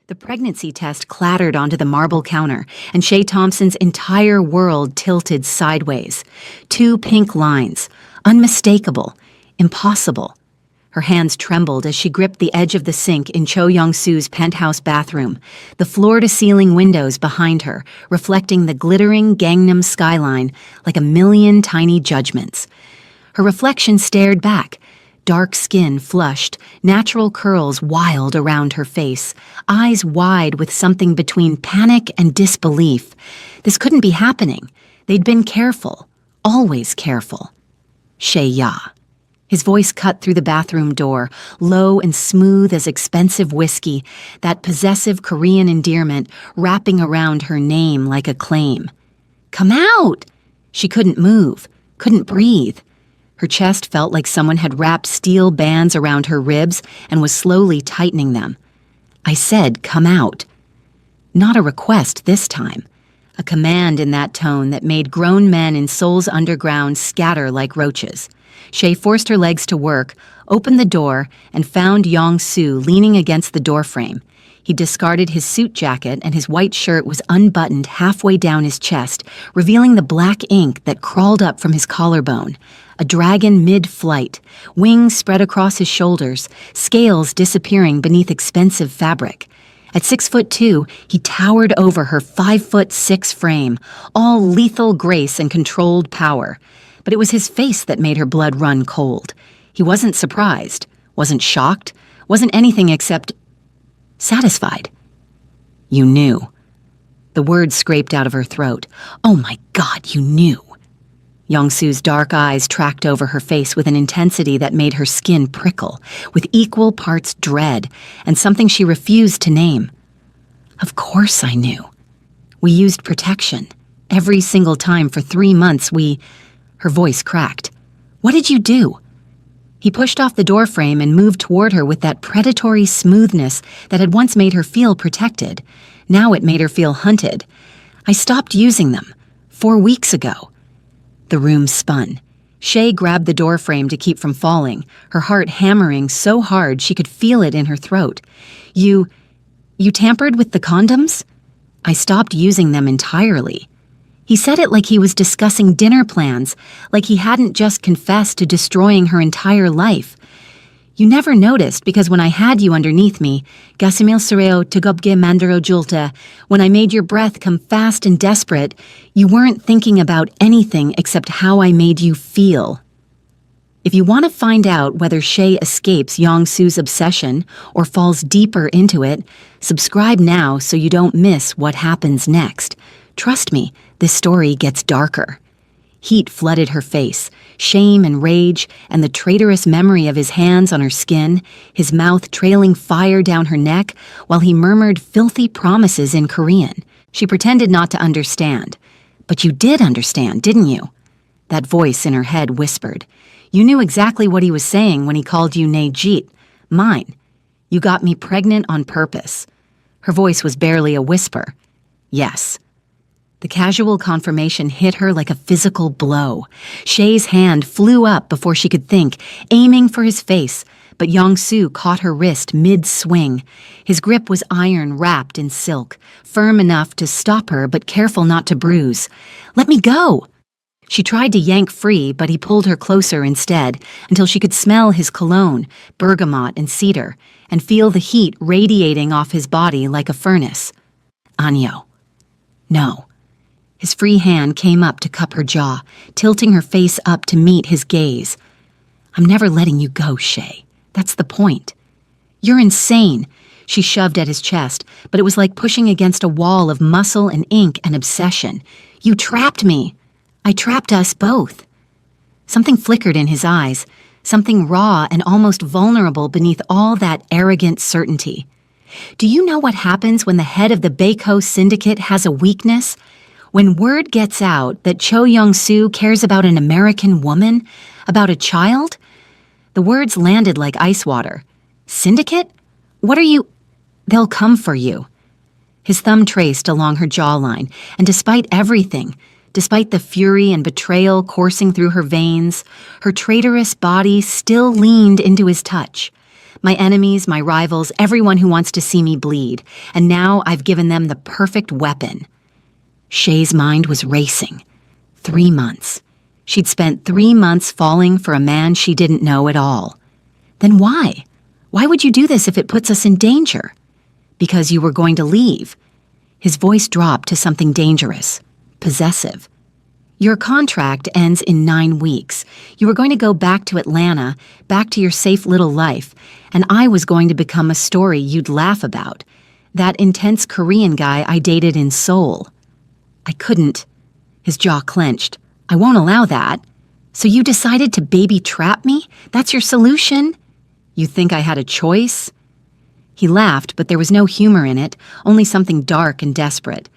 The pregnancy test clattered onto the marble counter, and Shay Thompson's entire world tilted sideways. 2 pink lines. Unmistakable. Impossible. Her hands trembled as she gripped the edge of the sink in Cho Young-soo's penthouse bathroom, the floor-to-ceiling windows behind her, reflecting the glittering Gangnam skyline like a million tiny judgments. Her reflection stared back, dark skin flushed, natural curls wild around her face, eyes wide with something between panic and disbelief. This couldn't be happening. They'd been careful, always careful. Shay Ya. His voice cut through the bathroom door, low and smooth as expensive whiskey, that possessive Korean endearment wrapping around her name like a claim. Come out! She couldn't move, couldn't breathe. Her chest felt like someone had wrapped steel bands around her ribs and was slowly tightening them. I said, come out. Not a request this time. A command in that tone that made grown men in Seoul's underground scatter like roaches. Shay forced her legs to work, opened the door, and found Young-soo leaning against the doorframe. He discarded his suit jacket and his white shirt was unbuttoned halfway down his chest, revealing the black ink that crawled up from his collarbone. A dragon mid-flight, wings spread across his shoulders, scales disappearing beneath expensive fabric. At 6'2", he towered over her 5'6" frame, all lethal grace and controlled power. But it was his face that made her blood run cold. He wasn't surprised, wasn't shocked, wasn't anything except satisfied. You knew. The words scraped out of her throat. Oh my God, you knew. Young-soo's dark eyes tracked over her face with an intensity that made her skin prickle, with equal parts dread and something she refused to name. Of course I knew. We used protection. Every single time for 3 months Her voice cracked. What did you do? He pushed off the doorframe and moved toward her with that predatory smoothness that had once made her feel protected. Now it made her feel hunted. I stopped using them 4 weeks ago. The room spun. Shay grabbed the doorframe to keep from falling, her heart hammering so hard she could feel it in her throat. You tampered with the condoms? I stopped using them entirely. He said it like he was discussing dinner plans, like he hadn't just confessed to destroying her entire life. You never noticed because when I had you underneath me, gasimil sureo tugobge mandaro julta, when I made your breath come fast and desperate, you weren't thinking about anything except how I made you feel. If you want to find out whether Shay escapes Young-soo's obsession or falls deeper into it, subscribe now so you don't miss what happens next. Trust me, this story gets darker. Heat flooded her face, shame and rage, and the traitorous memory of his hands on her skin, his mouth trailing fire down her neck, while he murmured filthy promises in Korean. She pretended not to understand. But you did understand, didn't you? That voice in her head whispered. You knew exactly what he was saying when he called you Nejit, mine. You got me pregnant on purpose. Her voice was barely a whisper. Yes. The casual confirmation hit her like a physical blow. Shay's hand flew up before she could think, aiming for his face, but Young-soo caught her wrist mid-swing. His grip was iron wrapped in silk, firm enough to stop her but careful not to bruise. Let me go! She tried to yank free, but he pulled her closer instead, until she could smell his cologne, bergamot and cedar, and feel the heat radiating off his body like a furnace. Anyo. No. His free hand came up to cup her jaw, tilting her face up to meet his gaze. I'm never letting you go, Shay. That's the point. You're insane, she shoved at his chest, but it was like pushing against a wall of muscle and ink and obsession. You trapped me. I trapped us both. Something flickered in his eyes, something raw and almost vulnerable beneath all that arrogant certainty. Do you know what happens when the head of the Baeko syndicate has a weakness? When word gets out that Cho Young-soo cares about an American woman, about a child? The words landed like ice water. Syndicate? What are you? They'll come for you. His thumb traced along her jawline, and despite everything, despite the fury and betrayal coursing through her veins, her traitorous body still leaned into his touch. My enemies, my rivals, everyone who wants to see me bleed, and now I've given them the perfect weapon. Shay's mind was racing. 3 months. She'd spent 3 months falling for a man she didn't know at all. Then why? Why would you do this if it puts us in danger? Because you were going to leave. His voice dropped to something dangerous, possessive. Your contract ends in 9 weeks. You were going to go back to Atlanta, back to your safe little life, and I was going to become a story you'd laugh about. That intense Korean guy I dated in Seoul. I couldn't. His jaw clenched. I won't allow that. So you decided to baby trap me? That's your solution? You think I had a choice? He laughed, but there was no humor in it, only something dark and desperate.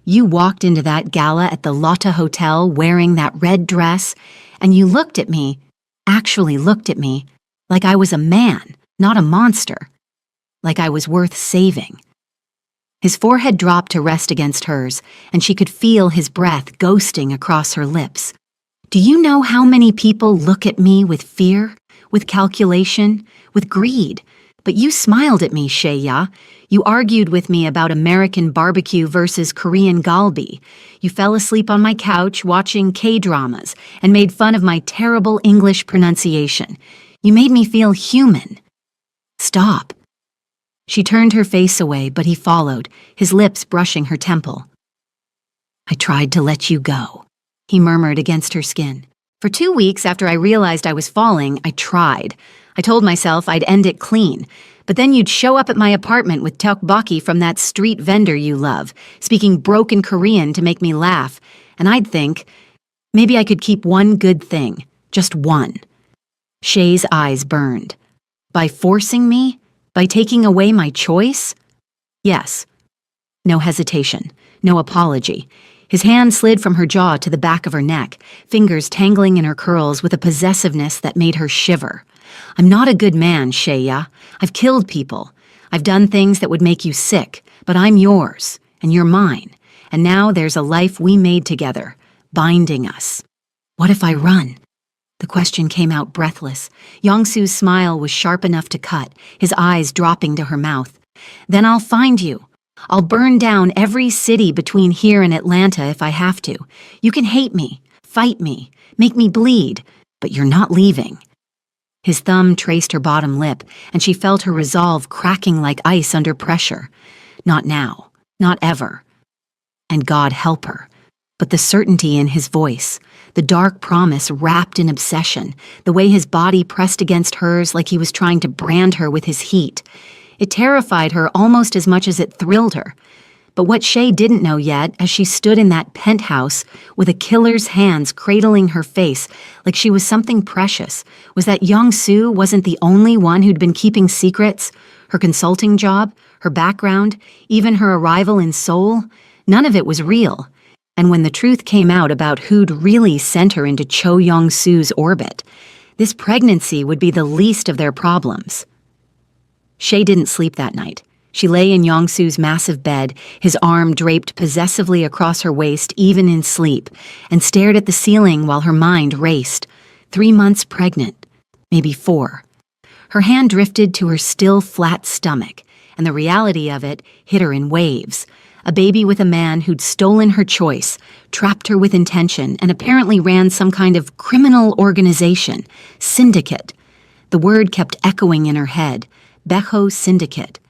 You walked into that gala at the Lotte Hotel wearing that red dress, and you looked at me, actually looked at me, like I was a man, not a monster. Like I was worth saving. His forehead dropped to rest against hers, and she could feel his breath ghosting across her lips. Do you know how many people look at me with fear, with calculation, with greed? But you smiled at me, Shaya. You argued with me about American barbecue versus Korean galbi. You fell asleep on my couch watching K-dramas and made fun of my terrible English pronunciation. You made me feel human. Stop. She turned her face away, but he followed, his lips brushing her temple. I tried to let you go, he murmured against her skin. For 2 weeks after I realized I was falling, I tried. I told myself I'd end it clean, but then you'd show up at my apartment with tteokbokki from that street vendor you love, speaking broken Korean to make me laugh, and I'd think, maybe I could keep one good thing, just one. Shay's eyes burned. By forcing me? By taking away my choice? Yes. No hesitation, no apology. His hand slid from her jaw to the back of her neck, fingers tangling in her curls with a possessiveness that made her shiver. I'm not a good man, Shaya. I've killed people. I've done things that would make you sick, but I'm yours, and you're mine. And now there's a life we made together, binding us. What if I run? The question came out breathless. Young-Soo's smile was sharp enough to cut, his eyes dropping to her mouth. Then I'll find you. I'll burn down every city between here and Atlanta if I have to. You can hate me, fight me, make me bleed, but you're not leaving. His thumb traced her bottom lip, and she felt her resolve cracking like ice under pressure. Not now, not ever. And God help her. But the certainty in his voice, the dark promise wrapped in obsession, the way his body pressed against hers like he was trying to brand her with his heat. It terrified her almost as much as it thrilled her. But what Shay didn't know yet, as she stood in that penthouse with a killer's hands cradling her face like she was something precious, was that Young-Soo wasn't the only one who'd been keeping secrets. Her consulting job, her background, even her arrival in Seoul, none of it was real. And when the truth came out about who'd really sent her into Cho Young-Soo's orbit, this pregnancy would be the least of their problems. Shay didn't sleep that night. She lay in Young-Soo's massive bed, his arm draped possessively across her waist even in sleep, and stared at the ceiling while her mind raced. 3 months pregnant, maybe 4. Her hand drifted to her still flat stomach, and the reality of it hit her in waves. A baby with a man who'd stolen her choice, trapped her with intention, and apparently ran some kind of criminal organization, syndicate. The word kept echoing in her head, Beho Syndicate.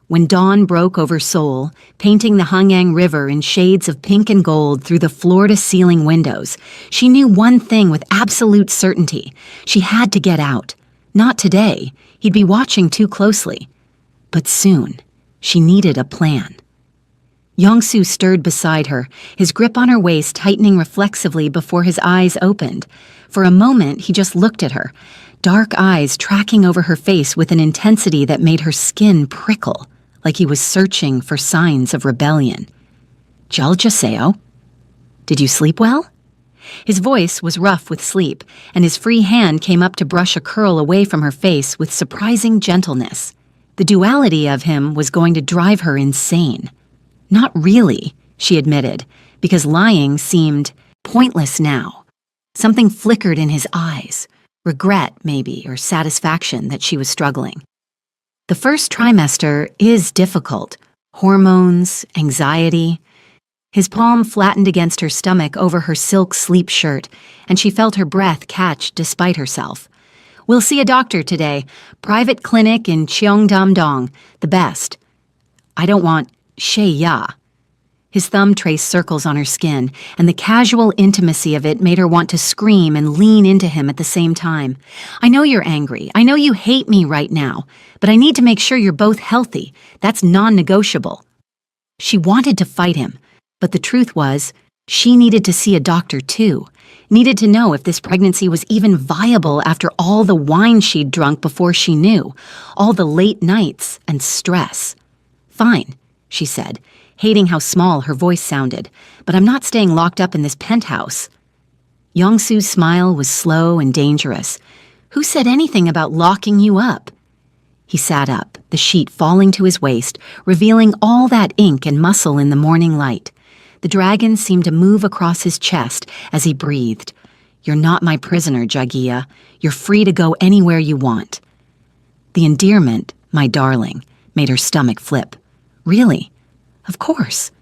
When dawn broke over Seoul, painting the Hangyang River in shades of pink and gold through the floor-to-ceiling windows, she knew one thing with absolute certainty. She had to get out. Not today. He'd be watching too closely. But soon, she needed a plan. Young-Soo stirred beside her, his grip on her waist tightening reflexively before his eyes opened. For a moment, he just looked at her, dark eyes tracking over her face with an intensity that made her skin prickle, like he was searching for signs of rebellion. Jaljaseo? Did you sleep well? His voice was rough with sleep, and his free hand came up to brush a curl away from her face with surprising gentleness. The duality of him was going to drive her insane. Not really, she admitted, because lying seemed pointless now. Something flickered in his eyes, regret maybe, or satisfaction that she was struggling. The first trimester is difficult. Hormones, anxiety. His palm flattened against her stomach over her silk sleep shirt, and she felt her breath catch despite herself. We'll see a doctor today. Private clinic in Cheongdam-dong, the best. I don't want Shea-ya. His thumb traced circles on her skin, and the casual intimacy of it made her want to scream and lean into him at the same time. I know you're angry. I know you hate me right now, but I need to make sure you're both healthy. That's non-negotiable. She wanted to fight him, but the truth was, she needed to see a doctor too. Needed to know if this pregnancy was even viable after all the wine she'd drunk before she knew, all the late nights and stress. Fine, she said, hating how small her voice sounded, but I'm not staying locked up in this penthouse. Young-Soo's smile was slow and dangerous. Who said anything about locking you up? He sat up, the sheet falling to his waist, revealing all that ink and muscle in the morning light. The dragon seemed to move across his chest as he breathed. You're not my prisoner, Jagiya. You're free to go anywhere you want. The endearment, my darling, made her stomach flip. Really? Of course.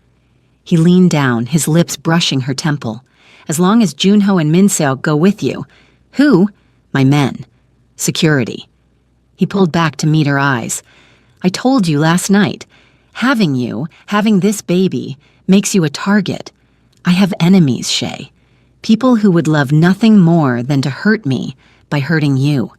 He leaned down, his lips brushing her temple. As long as Junho and Minseok go with you. Who? My men. Security. He pulled back to meet her eyes. I told you last night. Having this baby, makes you a target. I have enemies, Shay. People who would love nothing more than to hurt me by hurting you.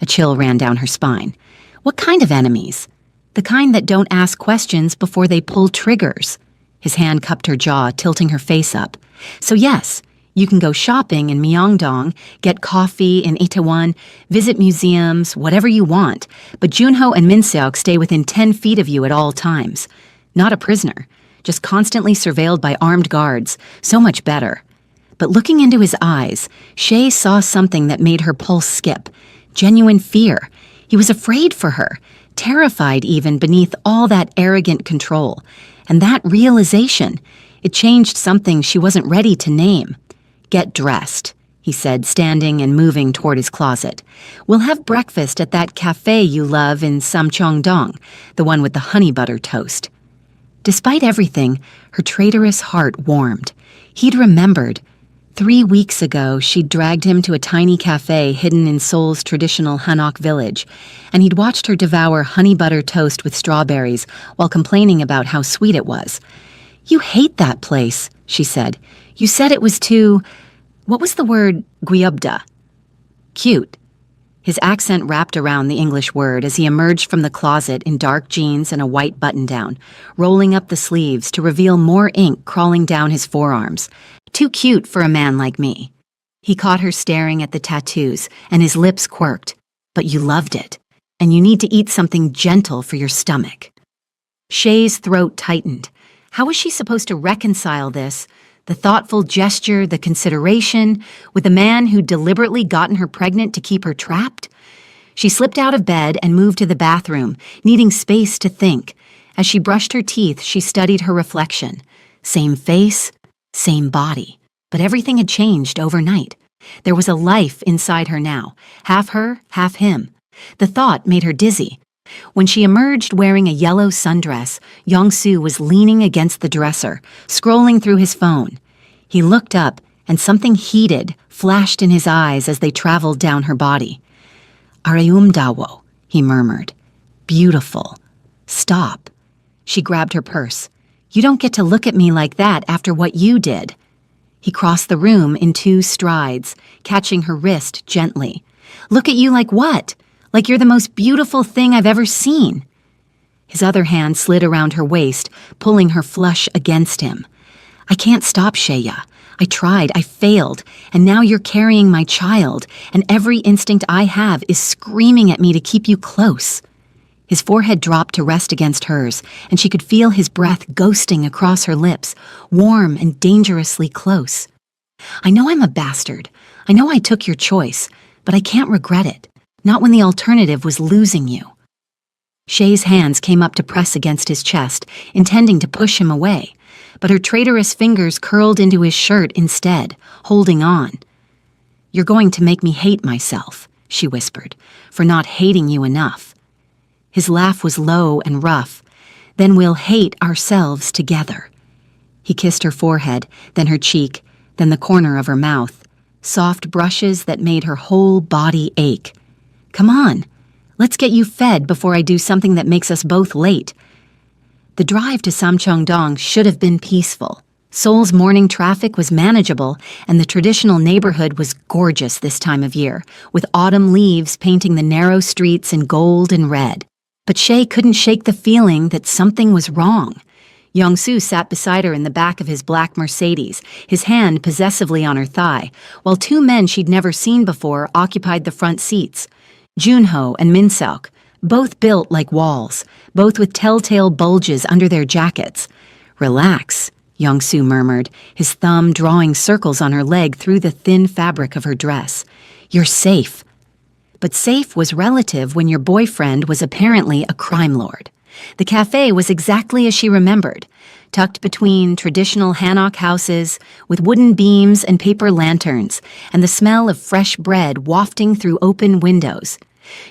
A chill ran down her spine. What kind of enemies? The kind that don't ask questions before they pull triggers. His hand cupped her jaw, tilting her face up. So yes, you can go shopping in Myeongdong, get coffee in Itaewon, visit museums, whatever you want, but Junho and Minseok stay within 10 feet of you at all times. Not a prisoner, just constantly surveilled by armed guards. So much better. But looking into his eyes, Shay saw something that made her pulse skip. Genuine fear. He was afraid for her. Terrified even beneath all that arrogant control. And that realization, it changed something she wasn't ready to name. Get dressed, he said, standing and moving toward his closet. We'll have breakfast at that cafe you love in Samcheong-dong, the one with the honey butter toast. Despite everything, her traitorous heart warmed. He'd remembered. 3 weeks ago, she'd dragged him to a tiny cafe hidden in Seoul's traditional Hanok village, and he'd watched her devour honey butter toast with strawberries while complaining about how sweet it was. You hate that place, she said. You said it was too... What was the word? Guyubda. Cute. His accent wrapped around the English word as he emerged from the closet in dark jeans and a white button-down, rolling up the sleeves to reveal more ink crawling down his forearms. Too cute for a man like me. He caught her staring at the tattoos, and his lips quirked. But you loved it, and you need to eat something gentle for your stomach. Shay's throat tightened. How was she supposed to reconcile this, the thoughtful gesture, the consideration, with a man who'd deliberately gotten her pregnant to keep her trapped? She slipped out of bed and moved to the bathroom, needing space to think. As she brushed her teeth, she studied her reflection. Same face, same body, but everything had changed overnight. There was a life inside her now, half her, half him. The thought made her dizzy. When she emerged wearing a yellow sundress, Young-Soo was leaning against the dresser, scrolling through his phone. He looked up, and something heated flashed in his eyes as they traveled down her body. Areumdawo, he murmured. Beautiful. Stop. She grabbed her purse. You don't get to look at me like that after what you did. He crossed the room in 2 strides, catching her wrist gently. Look at you like what? Like you're the most beautiful thing I've ever seen. His other hand slid around her waist, pulling her flush against him. I can't stop, Shea. I tried, I failed, and now you're carrying my child, and every instinct I have is screaming at me to keep you close. His forehead dropped to rest against hers, and she could feel his breath ghosting across her lips, warm and dangerously close. I know I'm a bastard. I know I took your choice, but I can't regret it. Not when the alternative was losing you. Shay's hands came up to press against his chest, intending to push him away, but her traitorous fingers curled into his shirt instead, holding on. You're going to make me hate myself, she whispered, for not hating you enough. His laugh was low and rough. Then we'll hate ourselves together. He kissed her forehead, then her cheek, then the corner of her mouth. Soft brushes that made her whole body ache. Come on, let's get you fed before I do something that makes us both late. The drive to Samcheong-dong should have been peaceful. Seoul's morning traffic was manageable, and the traditional neighborhood was gorgeous this time of year, with autumn leaves painting the narrow streets in gold and red. But Shay couldn't shake the feeling that something was wrong. Young-soo sat beside her in the back of his black Mercedes, his hand possessively on her thigh, while two men she'd never seen before occupied the front seats. Junho and Min-seok, both built like walls, both with telltale bulges under their jackets. Relax, Young-soo murmured, his thumb drawing circles on her leg through the thin fabric of her dress. You're safe. But safe was relative when your boyfriend was apparently a crime lord. The cafe was exactly as she remembered, tucked between traditional hanok houses with wooden beams and paper lanterns, and the smell of fresh bread wafting through open windows.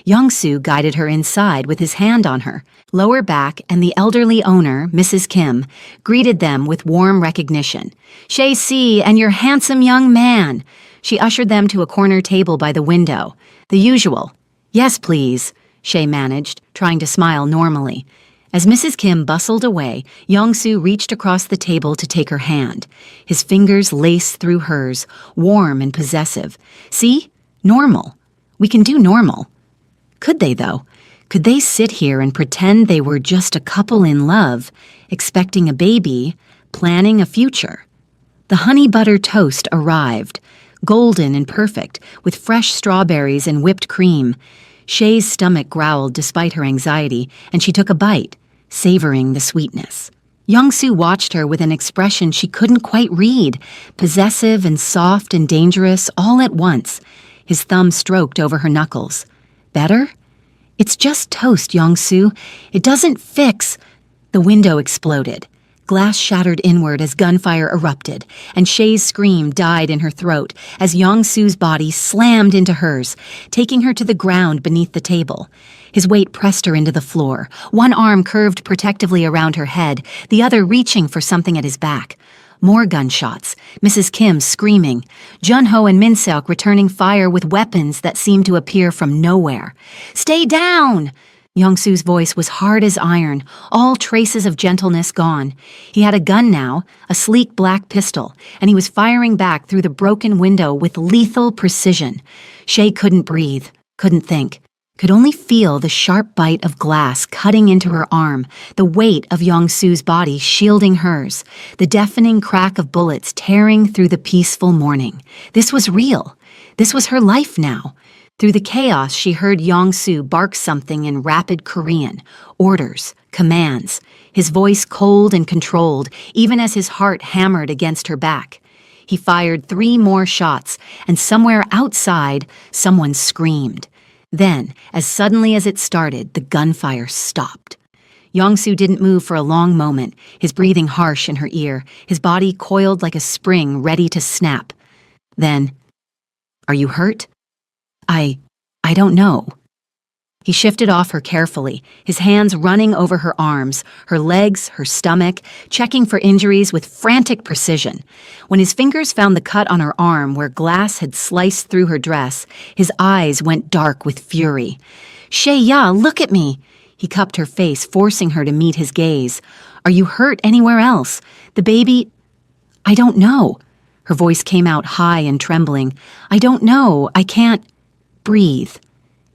Young-soo guided her inside with his hand on her. Lower back and the elderly owner, Mrs. Kim, greeted them with warm recognition. Shay Si and your handsome young man. She ushered them to a corner table by the window. The usual. Yes, please, Shay managed, trying to smile normally. As Mrs. Kim bustled away, Young-soo reached across the table to take her hand. His fingers laced through hers, warm and possessive. See? Normal. We can do normal. Could they, though? Could they sit here and pretend they were just a couple in love, expecting a baby, planning a future? The honey butter toast arrived, golden and perfect, with fresh strawberries and whipped cream. Shay's stomach growled despite her anxiety, and she took a bite, savoring the sweetness. Young-soo watched her with an expression she couldn't quite read, possessive and soft and dangerous all at once. His thumb stroked over her knuckles. Better? It's just toast, Young-soo. It doesn't fix. The window exploded. Glass shattered inward as gunfire erupted, and Shay's scream died in her throat as Young-soo's body slammed into hers, taking her to the ground beneath the table. His weight pressed her into the floor, one arm curved protectively around her head, the other reaching for something at his back. More gunshots, Mrs. Kim screaming, Junho and Min-seok returning fire with weapons that seemed to appear from nowhere. Stay down! Young-soo's voice was hard as iron, all traces of gentleness gone. He had a gun now, a sleek black pistol, and he was firing back through the broken window with lethal precision. Shay couldn't breathe, couldn't think, could only feel the sharp bite of glass cutting into her arm, the weight of Young-soo's body shielding hers, the deafening crack of bullets tearing through the peaceful morning. This was real. This was her life now. Through the chaos, she heard Young-soo bark something in rapid Korean, orders, commands, his voice cold and controlled, even as his heart hammered against her back. He fired 3 more shots, and somewhere outside, someone screamed. Then, as suddenly as it started, the gunfire stopped. Young-soo didn't move for a long moment, his breathing harsh in her ear, his body coiled like a spring ready to snap. Then, "Are you hurt?" I don't know. He shifted off her carefully, his hands running over her arms, her legs, her stomach, checking for injuries with frantic precision. When his fingers found the cut on her arm where glass had sliced through her dress, his eyes went dark with fury. "Shay-ya, look at me!" He cupped her face, forcing her to meet his gaze. "Are you hurt anywhere else? The baby—" "I don't know." Her voice came out high and trembling. "I don't know. I can't breathe."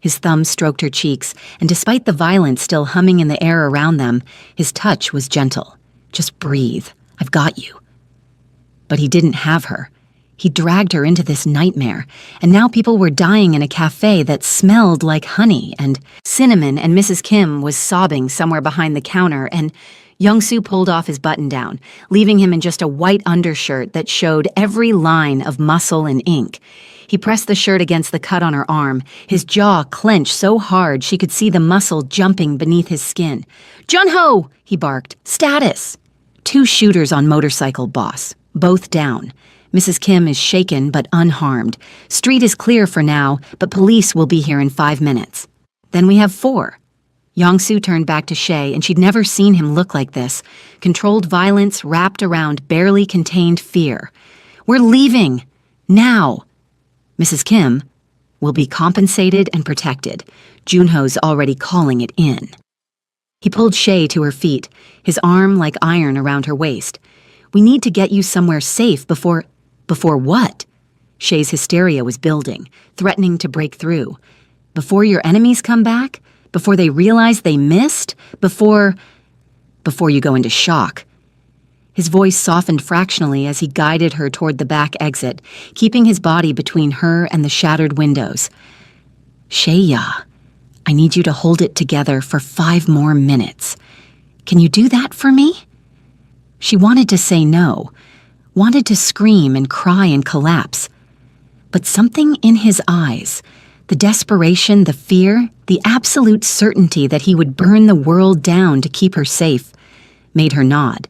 His thumb stroked her cheeks, and despite the violence still humming in the air around them, his touch was gentle. "Just breathe. I've got you." But he didn't have her. He dragged her into this nightmare, and now people were dying in a cafe that smelled like honey, and Cinnamon and Mrs. Kim was sobbing somewhere behind the counter, and Young-soo pulled off his button-down, leaving him in just a white undershirt that showed every line of muscle and ink. He pressed the shirt against the cut on her arm, his jaw clenched so hard she could see the muscle jumping beneath his skin. "Junho!" he barked. "Status!" 2 shooters on motorcycle, boss. Both down. Mrs. Kim is shaken but unharmed. Street is clear for now, but police will be here in 5 minutes. Then we have 4. Yongsu turned back to Shay, and she'd never seen him look like this. Controlled violence wrapped around barely contained fear. "We're leaving! Now!" "Mrs. Kim will be compensated and protected. Junho's already calling it in." He pulled Shay to her feet, his arm like iron around her waist. "We need to get you somewhere safe before..." "Before what?" Shay's hysteria was building, threatening to break through. "Before your enemies come back? Before they realize they missed? Before you go into shock." His voice softened fractionally as he guided her toward the back exit, keeping his body between her and the shattered windows. "Shaya, I need you to hold it together for 5 more minutes. Can you do that for me?" She wanted to say no, wanted to scream and cry and collapse. But something in his eyes, the desperation, the fear, the absolute certainty that he would burn the world down to keep her safe, made her nod.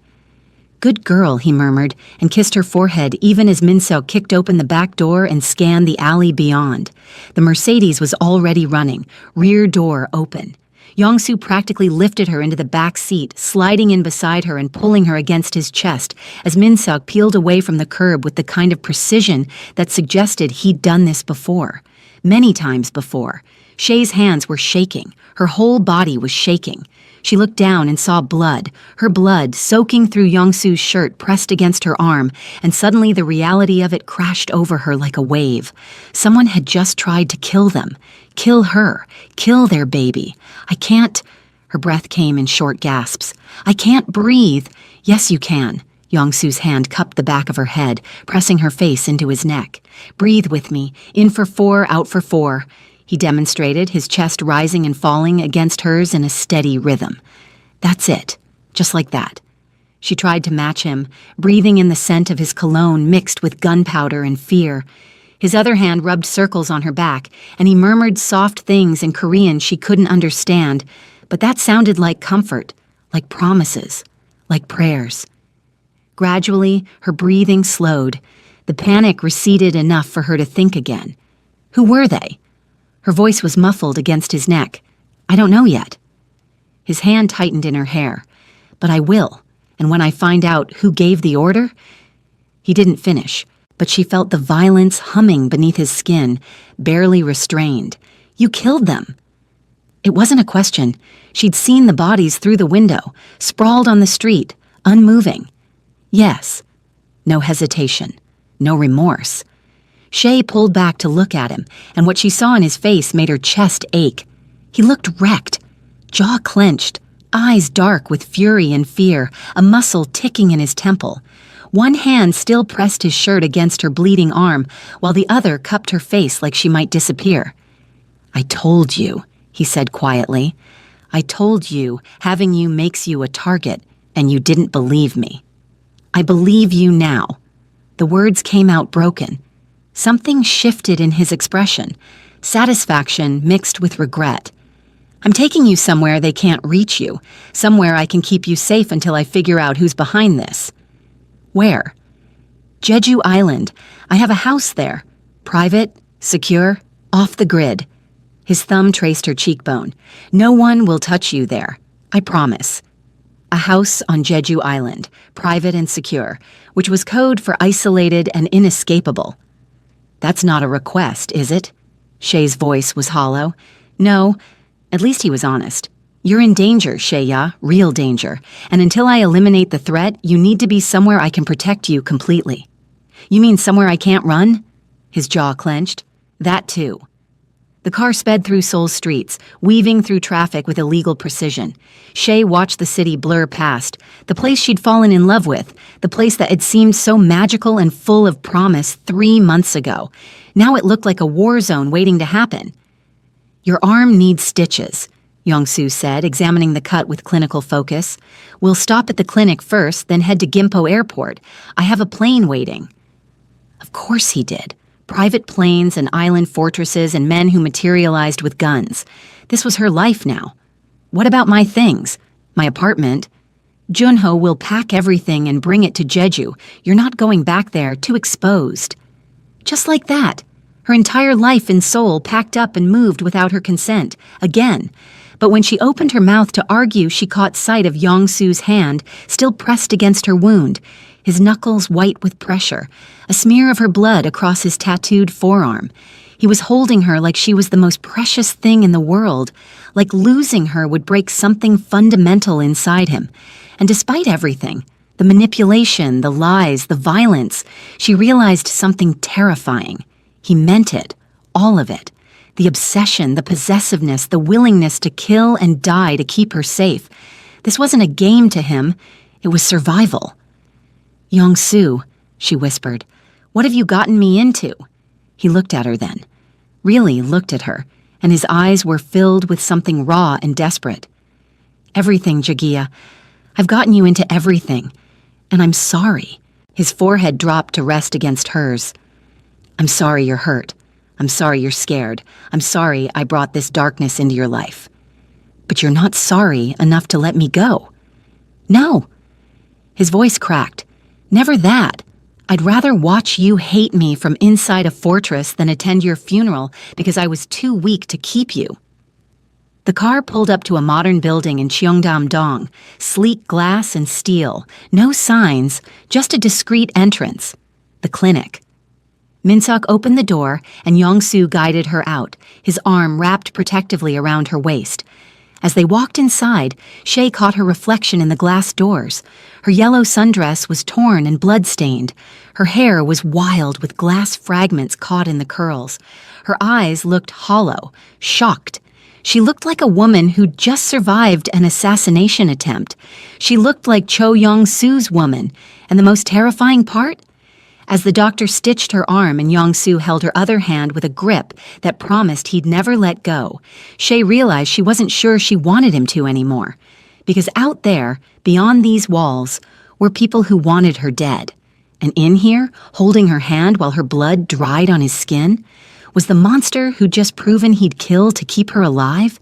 "Good girl," he murmured, and kissed her forehead even as Min-seok kicked open the back door and scanned the alley beyond. The Mercedes was already running, rear door open. Yongsu practically lifted her into the back seat, sliding in beside her and pulling her against his chest as Min-seok peeled away from the curb with the kind of precision that suggested he'd done this before. Many times before. Shay's hands were shaking. Her whole body was shaking. She looked down and saw blood, her blood soaking through Yongsu's shirt pressed against her arm, and suddenly the reality of it crashed over her like a wave. Someone had just tried to kill them. Kill her. Kill their baby. "I can't..." Her breath came in short gasps. "I can't breathe." "Yes, you can." Yongsu's hand cupped the back of her head, pressing her face into his neck. "Breathe with me. In for 4, out for 4. He demonstrated, his chest rising and falling against hers in a steady rhythm. "That's it. Just like that." She tried to match him, breathing in the scent of his cologne mixed with gunpowder and fear. His other hand rubbed circles on her back, and he murmured soft things in Korean she couldn't understand, but that sounded like comfort, like promises, like prayers. Gradually, her breathing slowed. The panic receded enough for her to think again. Who were they? Her voice was muffled against his neck. "I don't know yet." His hand tightened in her hair. "But I will, and when I find out who gave the order..." He didn't finish, but she felt the violence humming beneath his skin, barely restrained. "You killed them." It wasn't a question. She'd seen the bodies through the window, sprawled on the street, unmoving. Yes. No hesitation. No remorse. Shay pulled back to look at him, and what she saw in his face made her chest ache. He looked wrecked, jaw clenched, eyes dark with fury and fear, a muscle ticking in his temple. One hand still pressed his shirt against her bleeding arm, while the other cupped her face like she might disappear. "I told you," he said quietly. "I told you having you makes you a target, and you didn't believe me. I believe you now." The words came out broken. Something shifted in his expression, satisfaction mixed with regret. "I'm taking you somewhere they can't reach you, somewhere I can keep you safe until I figure out who's behind this." "Where?" "Jeju Island. I have a house there. Private, secure, off the grid." His thumb traced her cheekbone. "No one will touch you there. I promise." A house on Jeju Island, private and secure, which was code for isolated and inescapable. "That's not a request, is it?" Shay's voice was hollow. "No, at least he was honest. You're in danger, Shaya, real danger, and until I eliminate the threat, you need to be somewhere I can protect you completely." "You mean somewhere I can't run?" His jaw clenched. "That too." The car sped through Seoul's streets, weaving through traffic with illegal precision. Shay watched the city blur past, the place she'd fallen in love with, the place that had seemed so magical and full of promise 3 months ago. Now it looked like a war zone waiting to happen. "Your arm needs stitches," Yongsu said, examining the cut with clinical focus. "We'll stop at the clinic first, then head to Gimpo Airport. I have a plane waiting." Of course he did. Private planes and island fortresses and men who materialized with guns. This was her life now. "What about my things? My apartment?" "Junho will pack everything and bring it to Jeju. You're not going back there, too exposed." Just like that. Her entire life in Seoul packed up and moved without her consent. Again. But when she opened her mouth to argue, she caught sight of Yong-Su's hand still pressed against her wound, his knuckles white with pressure, a smear of her blood across his tattooed forearm. He was holding her like she was the most precious thing in the world, like losing her would break something fundamental inside him. And despite everything, the manipulation, the lies, the violence, she realized something terrifying. He meant it, all of it. The obsession, the possessiveness, the willingness to kill and die to keep her safe. This wasn't a game to him, it was survival. "Yong-Su," she whispered, "what have you gotten me into?" He looked at her then, really looked at her, and his eyes were filled with something raw and desperate. "Everything, Jagia. I've gotten you into everything. And I'm sorry." His forehead dropped to rest against hers. "I'm sorry you're hurt. I'm sorry you're scared. I'm sorry I brought this darkness into your life. But you're not sorry enough to let me go." "No." His voice cracked. "Never that. I'd rather watch you hate me from inside a fortress than attend your funeral because I was too weak to keep you." The car pulled up to a modern building in Cheongdam-dong, sleek glass and steel, no signs, just a discreet entrance. The clinic. Minseok opened the door, and Yong-Su guided her out, his arm wrapped protectively around her waist. As they walked inside, Shay caught her reflection in the glass doors. Her yellow sundress was torn and blood-stained. Her hair was wild with glass fragments caught in the curls. Her eyes looked hollow, shocked. She looked like a woman who'd just survived an assassination attempt. She looked like Cho Yong-Su's woman. And the most terrifying part? As the doctor stitched her arm and Yong-Su held her other hand with a grip that promised he'd never let go, Shay realized she wasn't sure she wanted him to anymore. Because out there, beyond these walls, were people who wanted her dead. And in here, holding her hand while her blood dried on his skin, was the monster who'd just proven he'd kill to keep her alive.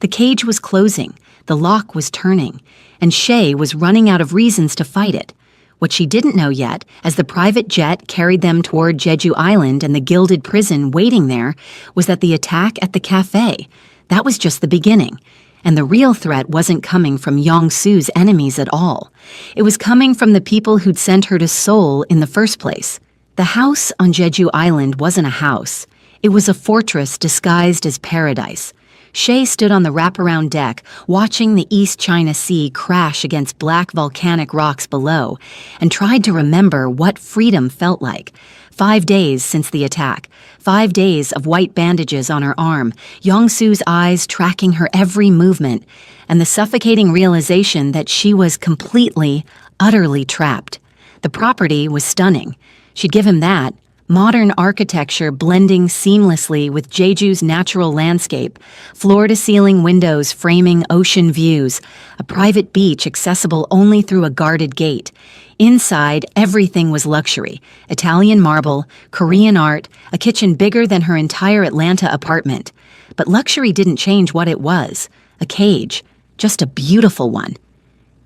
The cage was closing, the lock was turning, and Shay was running out of reasons to fight it. What she didn't know yet, as the private jet carried them toward Jeju Island and the gilded prison waiting there, was that the attack at the cafe, that was just the beginning. And the real threat wasn't coming from Yong-Su's enemies at all. It was coming from the people who'd sent her to Seoul in the first place. The house on Jeju Island wasn't a house. It was a fortress disguised as paradise. Shay stood on the wraparound deck, watching the East China Sea crash against black volcanic rocks below, and tried to remember what freedom felt like. 5 days since the attack, 5 days of white bandages on her arm, Yong-Su's eyes tracking her every movement, and the suffocating realization that she was completely, utterly trapped. The property was stunning. She'd give him that. Modern architecture blending seamlessly with Jeju's natural landscape, floor-to-ceiling windows framing ocean views, a private beach accessible only through a guarded gate. Inside, everything was luxury: Italian marble, Korean art, a kitchen bigger than her entire Atlanta apartment. But luxury didn't change what it was: a cage, just a beautiful one.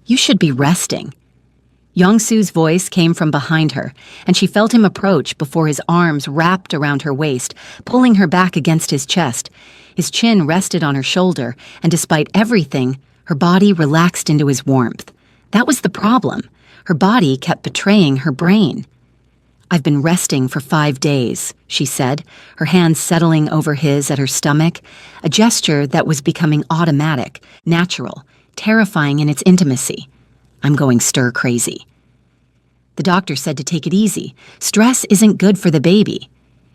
"You should be resting." Yong-Su's voice came from behind her, and she felt him approach before his arms wrapped around her waist, pulling her back against his chest. His chin rested on her shoulder, and despite everything, her body relaxed into his warmth. That was the problem. Her body kept betraying her brain. "I've been resting for 5 days," she said, her hands settling over his at her stomach, a gesture that was becoming automatic, natural, terrifying in its intimacy. "I'm going stir-crazy." The doctor said to take it easy. Stress isn't good for the baby.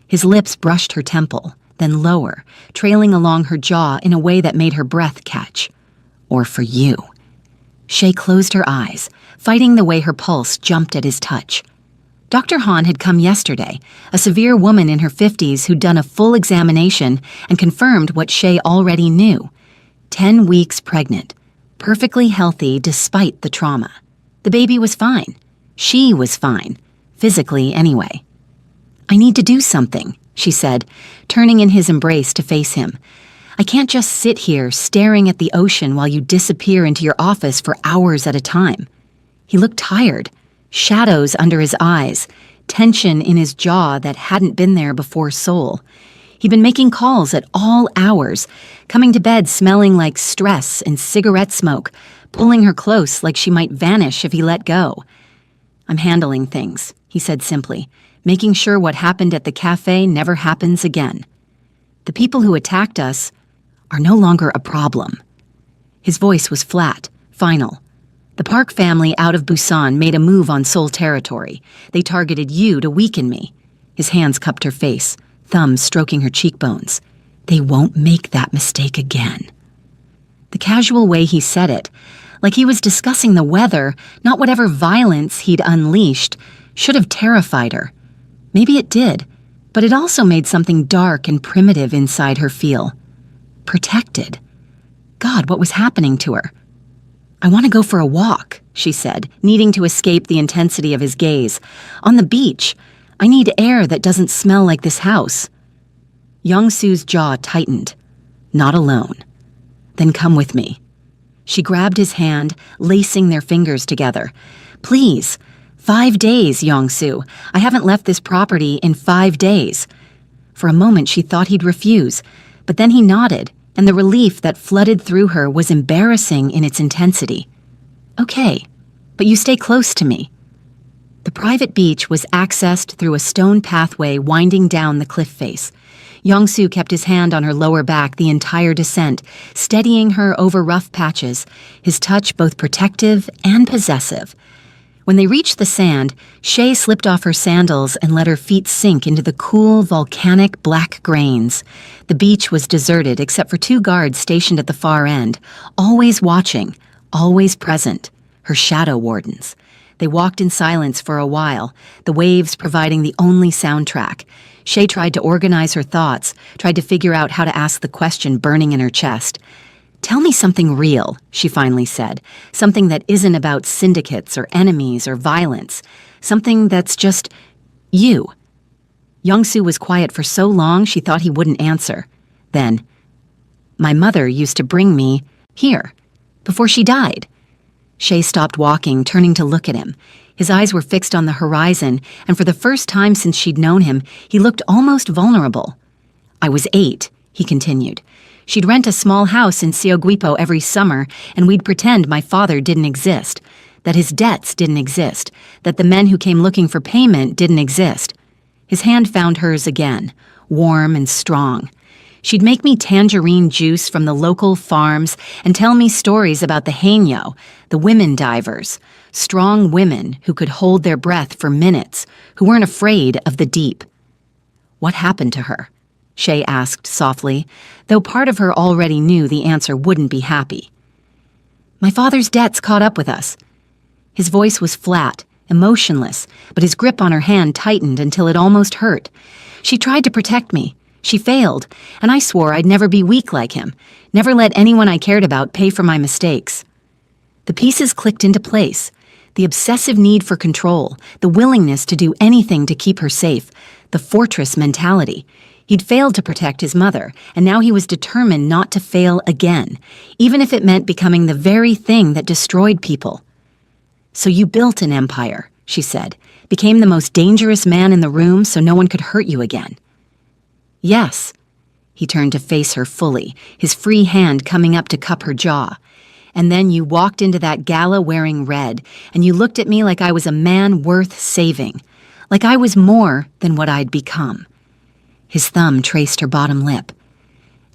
His lips brushed her temple, then lower, trailing along her jaw in a way that made her breath catch. "Or for you." Shay closed her eyes, fighting the way her pulse jumped at his touch. Dr. Han had come yesterday, a severe woman in her 50s who'd done a full examination and confirmed what Shay already knew. 10 weeks pregnant. Perfectly healthy despite the trauma. The baby was fine. She was fine. Physically, anyway. "I need to do something," she said, turning in his embrace to face him. "I can't just sit here staring at the ocean while you disappear into your office for hours at a time." He looked tired, shadows under his eyes, tension in his jaw that hadn't been there before Seoul. He'd been making calls at all hours, coming to bed smelling like stress and cigarette smoke, pulling her close like she might vanish if he let go. "I'm handling things," he said simply, making sure what happened at the cafe never happens again. "The people who attacked us are no longer a problem." His voice was flat, final. "The Park family out of Busan made a move on Seoul territory. They targeted you to weaken me." His hands cupped her face, thumbs stroking her cheekbones. "They won't make that mistake again." The casual way he said it, like he was discussing the weather, not whatever violence he'd unleashed, should have terrified her. Maybe it did, but it also made something dark and primitive inside her feel protected. God, what was happening to her? "I want to go for a walk," she said, needing to escape the intensity of his gaze. "On the beach. I need air that doesn't smell like this house." Young-Soo's jaw tightened. "Not alone." "Then come with me." She grabbed his hand, lacing their fingers together. "Please. 5 days, Young-Soo. I haven't left this property in 5 days." For a moment she thought he'd refuse, but then he nodded, and the relief that flooded through her was embarrassing in its intensity. "Okay, but you stay close to me." The private beach was accessed through a stone pathway winding down the cliff face. Young-Soo kept his hand on her lower back the entire descent, steadying her over rough patches, his touch both protective and possessive. When they reached the sand, Shay slipped off her sandals and let her feet sink into the cool, volcanic black grains. The beach was deserted except for 2 guards stationed at the far end, always watching, always present, her shadow wardens. They walked in silence for a while, the waves providing the only soundtrack. Shay tried to organize her thoughts, tried to figure out how to ask the question burning in her chest. "Tell me something real," she finally said, "something that isn't about syndicates or enemies or violence, something that's just you." Young-Soo was quiet for so long she thought he wouldn't answer. Then, "My mother used to bring me here, before she died." Shay stopped walking, turning to look at him. His eyes were fixed on the horizon, and for the first time since she'd known him, he looked almost vulnerable. "I was 8, he continued. "She'd rent a small house in Seoguipo every summer, and we'd pretend my father didn't exist, that his debts didn't exist, that the men who came looking for payment didn't exist." His hand found hers again, warm and strong. "She'd make me tangerine juice from the local farms and tell me stories about the haenyeo, the women divers, strong women who could hold their breath for minutes, who weren't afraid of the deep." "What happened to her?" Shay asked softly, though part of her already knew the answer wouldn't be happy. "My father's debts caught up with us." His voice was flat, emotionless, but his grip on her hand tightened until it almost hurt. "She tried to protect me. She failed, and I swore I'd never be weak like him, never let anyone I cared about pay for my mistakes." The pieces clicked into place. The obsessive need for control, the willingness to do anything to keep her safe, the fortress mentality. He'd failed to protect his mother, and now he was determined not to fail again, even if it meant becoming the very thing that destroyed people. "So you built an empire," she said, "became the most dangerous man in the room so no one could hurt you again." "Yes." He turned to face her fully, his free hand coming up to cup her jaw. "And then you walked into that gala wearing red, and you looked at me like I was a man worth saving, like I was more than what I'd become." His thumb traced her bottom lip.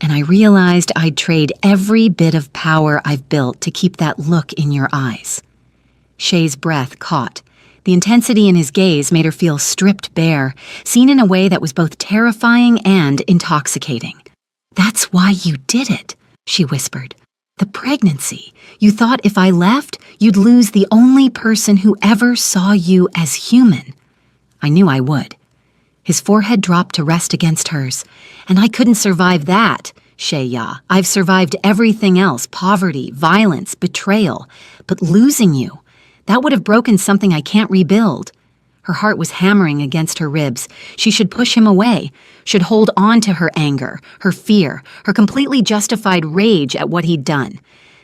"And I realized I'd trade every bit of power I've built to keep that look in your eyes." Shay's breath caught. The intensity in his gaze made her feel stripped bare, seen in a way that was both terrifying and intoxicating. "That's why you did it," she whispered. "The pregnancy. You thought if I left, you'd lose the only person who ever saw you as human." "I knew I would." His forehead dropped to rest against hers. "And I couldn't survive that, Shay-ya. I've survived everything else, poverty, violence, betrayal. But losing you, that would have broken something I can't rebuild." Her heart was hammering against her ribs. She should push him away, should hold on to her anger, her fear, her completely justified rage at what he'd done.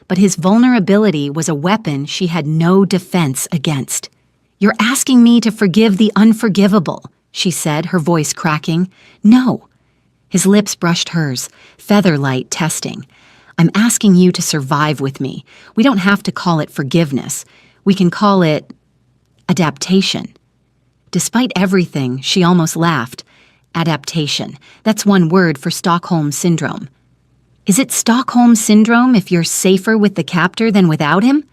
But his vulnerability was a weapon she had no defense against. "You're asking me to forgive the unforgivable," she said, her voice cracking. "No." His lips brushed hers, feather-light testing. I'm asking you to survive with me. We don't have to call it forgiveness. We can call it adaptation. Despite everything, she almost laughed. Adaptation. That's one word for Stockholm Syndrome. Is it Stockholm Syndrome if you're safer with the captor than without him?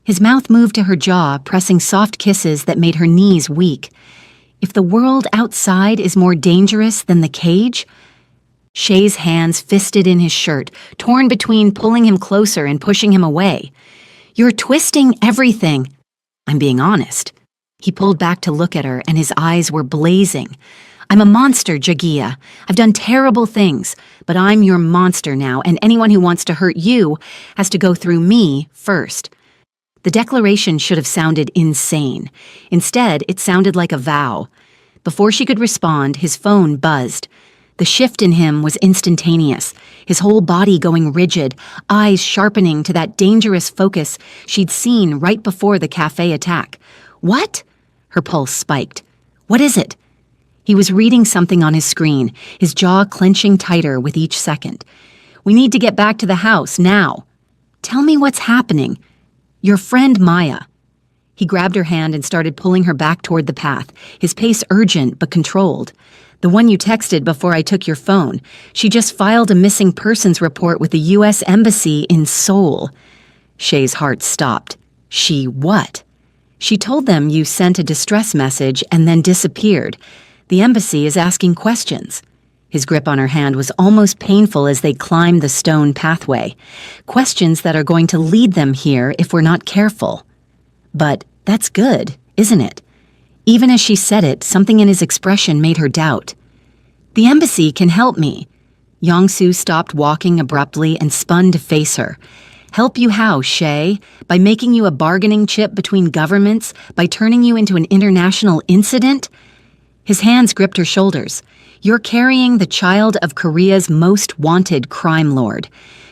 His mouth moved to her jaw, pressing soft kisses that made her knees weak. If the world outside is more dangerous than the cage? Shay's hands fisted in his shirt, torn between pulling him closer and pushing him away. You're twisting everything. I'm being honest. He pulled back to look at her, and his eyes were blazing. I'm a monster, Jagia. I've done terrible things, but I'm your monster now, and anyone who wants to hurt you has to go through me first. The declaration should have sounded insane. Instead, it sounded like a vow. Before she could respond, his phone buzzed. The shift in him was instantaneous, his whole body going rigid, eyes sharpening to that dangerous focus she'd seen right before the cafe attack. What? Her pulse spiked. What is it? He was reading something on his screen, his jaw clenching tighter with each second. We need to get back to the house, now. Tell me what's happening. Your friend Maya. He grabbed her hand and started pulling her back toward the path, his pace urgent but controlled. The one you texted before I took your phone. She just filed a missing persons report with the U.S. Embassy in Seoul. Shay's heart stopped. She what? She told them you sent a distress message and then disappeared. The embassy is asking questions. His grip on her hand was almost painful as they climbed the stone pathway. Questions that are going to lead them here if we're not careful. But that's good, isn't it? Even as she said it, something in his expression made her doubt. The embassy can help me. Yong-soo stopped walking abruptly and spun to face her. Help you how, Shay? By making you a bargaining chip between governments? By turning you into an international incident? His hands gripped her shoulders. You're carrying the child of Korea's most wanted crime lord.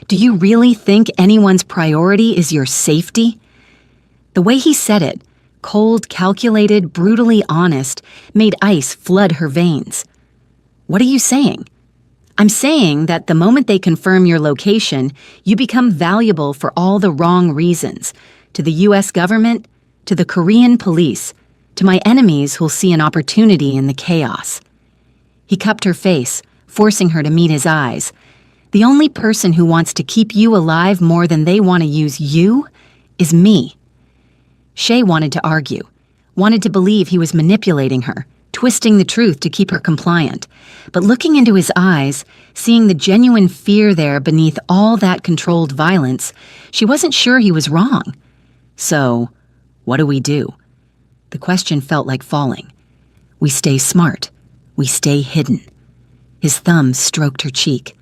Do you really think anyone's priority is your safety? The way he said it, cold, calculated, brutally honest, made ice flood her veins. What are you saying? I'm saying that the moment they confirm your location, you become valuable for all the wrong reasons. To the U.S. government, to the Korean police, to my enemies who'll see an opportunity in the chaos. He cupped her face, forcing her to meet his eyes. The only person who wants to keep you alive more than they want to use you is me. Shay wanted to argue, wanted to believe he was manipulating her, twisting the truth to keep her compliant. But looking into his eyes, seeing the genuine fear there beneath all that controlled violence, she wasn't sure he was wrong. So, what do we do? The question felt like falling. We stay smart. We stay hidden. His thumb stroked her cheek.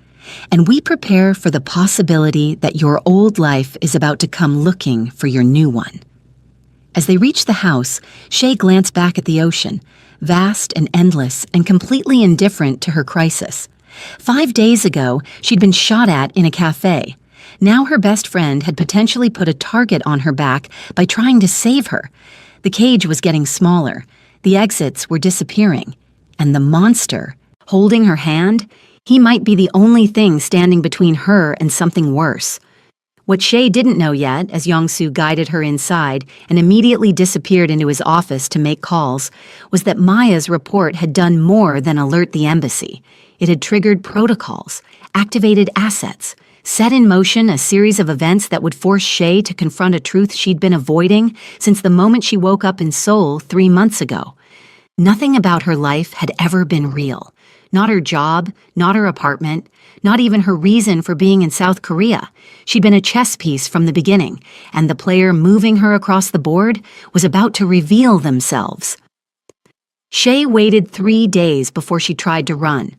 And we prepare for the possibility that your old life is about to come looking for your new one. As they reached the house, Shay glanced back at the ocean, vast and endless and completely indifferent to her crisis. 5 days ago, she'd been shot at in a cafe. Now her best friend had potentially put a target on her back by trying to save her. The cage was getting smaller. The exits were disappearing. And the monster, holding her hand, he might be the only thing standing between her and something worse. What Shay didn't know yet, as Yong-soo guided her inside and immediately disappeared into his office to make calls, was that Maya's report had done more than alert the embassy. It had triggered protocols, activated assets, set in motion a series of events that would force Shay to confront a truth she'd been avoiding since the moment she woke up in Seoul 3 months ago. Nothing about her life had ever been real. Not her job, not her apartment, not even her reason for being in South Korea. She'd been a chess piece from the beginning, and the player moving her across the board was about to reveal themselves. Shay waited 3 days before she tried to run.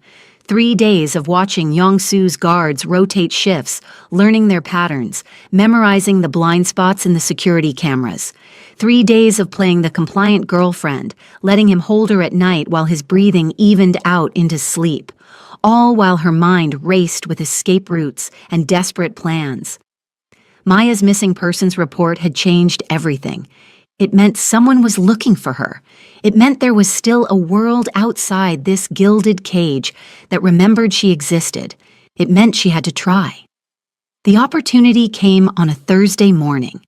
3 days of watching Yong-soo's guards rotate shifts, learning their patterns, memorizing the blind spots in the security cameras. 3 days of playing the compliant girlfriend, letting him hold her at night while his breathing evened out into sleep, all while her mind raced with escape routes and desperate plans. Maya's missing persons report had changed everything. It meant someone was looking for her. It meant there was still a world outside this gilded cage that remembered she existed. It meant she had to try. The opportunity came on a Thursday morning.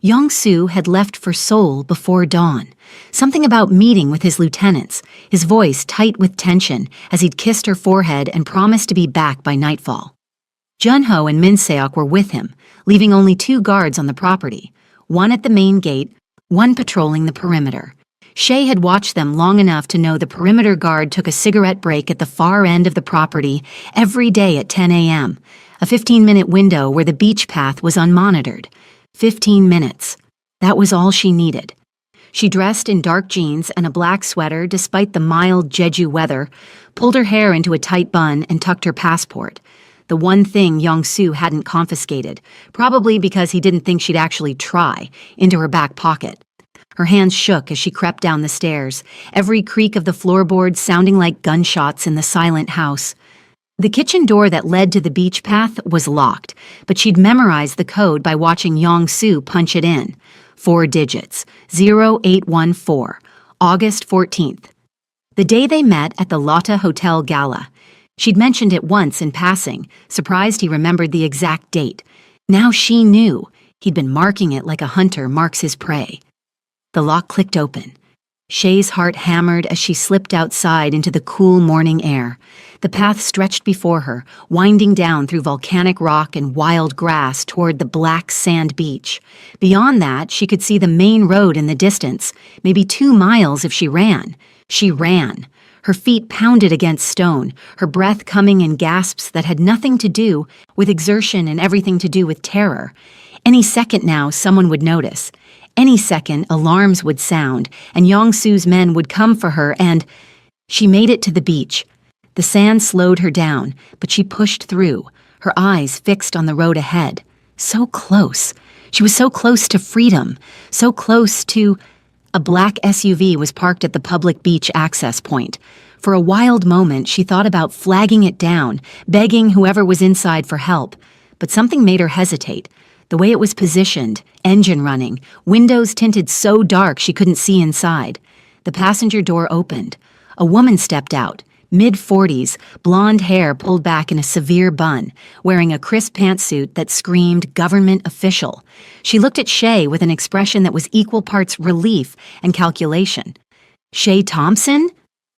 Yong-soo had left for Seoul before dawn. Something about meeting with his lieutenants, his voice tight with tension as he'd kissed her forehead and promised to be back by nightfall. Junho and Min-seok were with him, leaving only 2 guards on the property, one at the main gate, one patrolling the perimeter. Shay had watched them long enough to know the perimeter guard took a cigarette break at the far end of the property every day at 10 a.m., a 15-minute window where the beach path was unmonitored. 15 minutes. That was all she needed. She dressed in dark jeans and a black sweater despite the mild Jeju weather, pulled her hair into a tight bun and tucked her passport, the one thing Yong-soo hadn't confiscated, probably because he didn't think she'd actually try, into her back pocket. Her hands shook as she crept down the stairs, every creak of the floorboards sounding like gunshots in the silent house. The kitchen door that led to the beach path was locked, but she'd memorized the code by watching Yong-soo punch it in. 4 digits, 0814, August 14th. The day they met at the Lotte Hotel Gala. She'd mentioned it once in passing, surprised he remembered the exact date. Now she knew. He'd been marking it like a hunter marks his prey. The lock clicked open. Shay's heart hammered as she slipped outside into the cool morning air. The path stretched before her, winding down through volcanic rock and wild grass toward the black sand beach. Beyond that, she could see the main road in the distance, maybe 2 miles if she ran. She ran. Her feet pounded against stone, her breath coming in gasps that had nothing to do with exertion and everything to do with terror. Any second now, someone would notice. Any second, alarms would sound, and Yong-soo's men would come for her, and she made it to the beach. The sand slowed her down, but she pushed through, her eyes fixed on the road ahead. So close. She was so close to freedom, so close to... A black SUV was parked at the public beach access point. For a wild moment, she thought about flagging it down, begging whoever was inside for help. But something made her hesitate. The way it was positioned, engine running, windows tinted so dark she couldn't see inside. The passenger door opened. A woman stepped out, mid-40s, blonde hair pulled back in a severe bun, wearing a crisp pantsuit that screamed government official. She looked at Shay with an expression that was equal parts relief and calculation. Shay Thompson?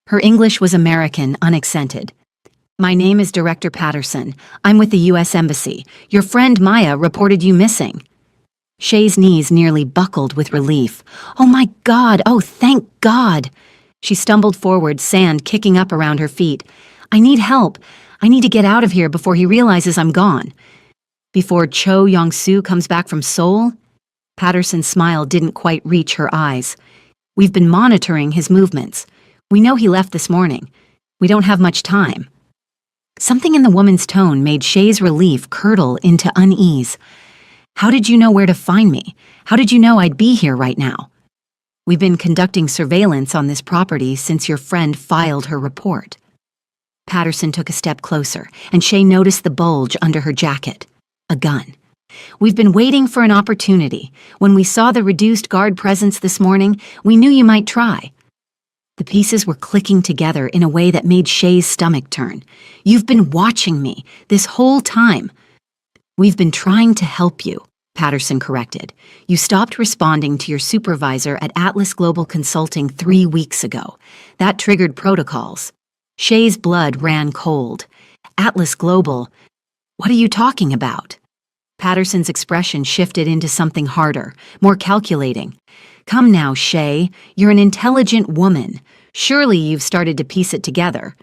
Her English was American, unaccented. My name is Director Patterson. I'm with the U.S. Embassy. Your friend Maya reported you missing. Shay's knees nearly buckled with relief. Oh my God! Oh, thank God! She stumbled forward, sand kicking up around her feet. I need help. I need to get out of here before he realizes I'm gone. Before Cho Yong-soo comes back from Seoul? Patterson's smile didn't quite reach her eyes. We've been monitoring his movements. We know he left this morning. We don't have much time. Something in the woman's tone made Shay's relief curdle into unease. How did you know where to find me? How did you know I'd be here right now? We've been conducting surveillance on this property since your friend filed her report. Patterson took a step closer, and Shay noticed the bulge under her jacket. A gun. We've been waiting for an opportunity. When we saw the reduced guard presence this morning, we knew you might try. The pieces were clicking together in a way that made Shay's stomach turn. You've been watching me this whole time. We've been trying to help you, Patterson corrected. You stopped responding to your supervisor at Atlas Global Consulting 3 weeks ago. That triggered protocols. Shay's blood ran cold. Atlas Global? What are you talking about? Patterson's expression shifted into something harder, more calculating. Come now, Shay. You're an intelligent woman. Surely you've started to piece it together.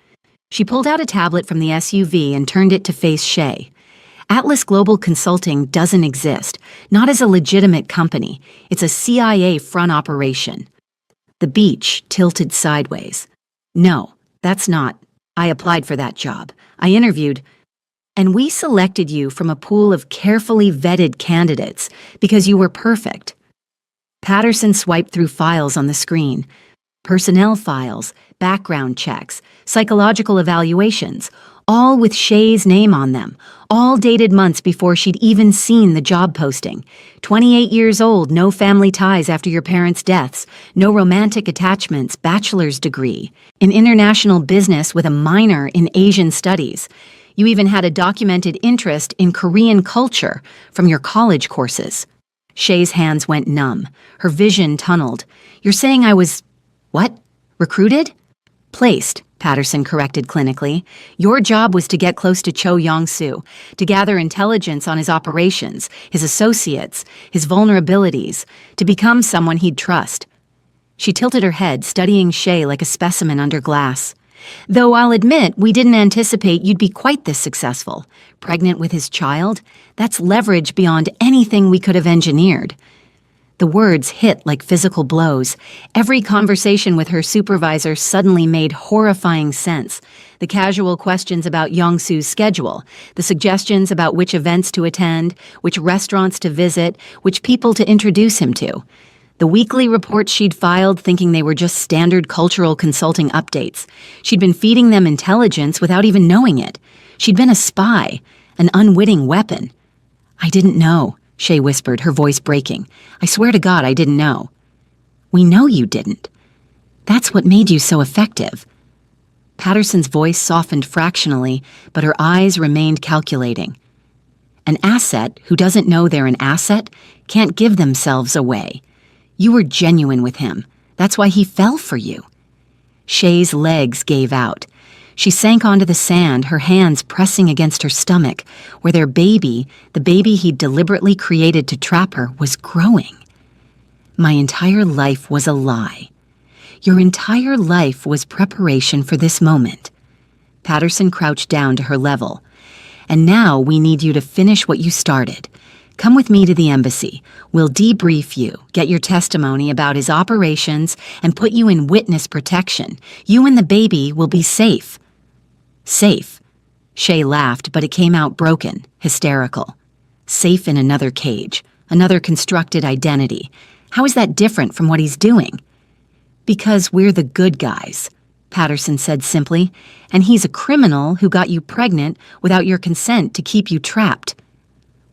She pulled out a tablet from the SUV and turned it to face Shay. Atlas Global Consulting doesn't exist, not as a legitimate company. It's a CIA front operation. The beach tilted sideways. No, that's not. I applied for that job. I interviewed, and we selected you from a pool of carefully vetted candidates because you were perfect. Patterson swiped through files on the screen. Personnel files, background checks, psychological evaluations, all with Shay's name on them, all dated months before she'd even seen the job posting. 28 years old, no family ties after your parents' deaths, no romantic attachments, bachelor's degree, in international business with a minor in Asian studies. You even had a documented interest in Korean culture from your college courses. Shay's hands went numb. Her vision tunneled. You're saying I was, what? Recruited? Placed, Patterson corrected clinically. Your job was to get close to Cho Yong-soo, to gather intelligence on his operations, his associates, his vulnerabilities, to become someone he'd trust. She tilted her head, studying Shay like a specimen under glass. Though I'll admit we didn't anticipate you'd be quite this successful. Pregnant with his child? That's leverage beyond anything we could have engineered. The words hit like physical blows. Every conversation with her supervisor suddenly made horrifying sense. The casual questions about Yong-soo's schedule, the suggestions about which events to attend, which restaurants to visit, which people to introduce him to. The weekly reports she'd filed thinking they were just standard cultural consulting updates. She'd been feeding them intelligence without even knowing it. She'd been a spy, an unwitting weapon. I didn't know, Shay whispered, her voice breaking. I swear to God I didn't know. We know you didn't. That's what made you so effective. Patterson's voice softened fractionally, but her eyes remained calculating. An asset who doesn't know they're an asset can't give themselves away. You were genuine with him. That's why he fell for you. Shay's legs gave out. She sank onto the sand, her hands pressing against her stomach, where their baby, the baby he'd deliberately created to trap her, was growing. My entire life was a lie. Your entire life was preparation for this moment. Patterson crouched down to her level. And now we need you to finish what you started. Come with me to the embassy. We'll debrief you, get your testimony about his operations, and put you in witness protection. You and the baby will be safe. Safe. Shay laughed, but it came out broken, hysterical. Safe in another cage, another constructed identity. How is that different from what he's doing? Because we're the good guys, Patterson said simply, and he's a criminal who got you pregnant without your consent to keep you trapped.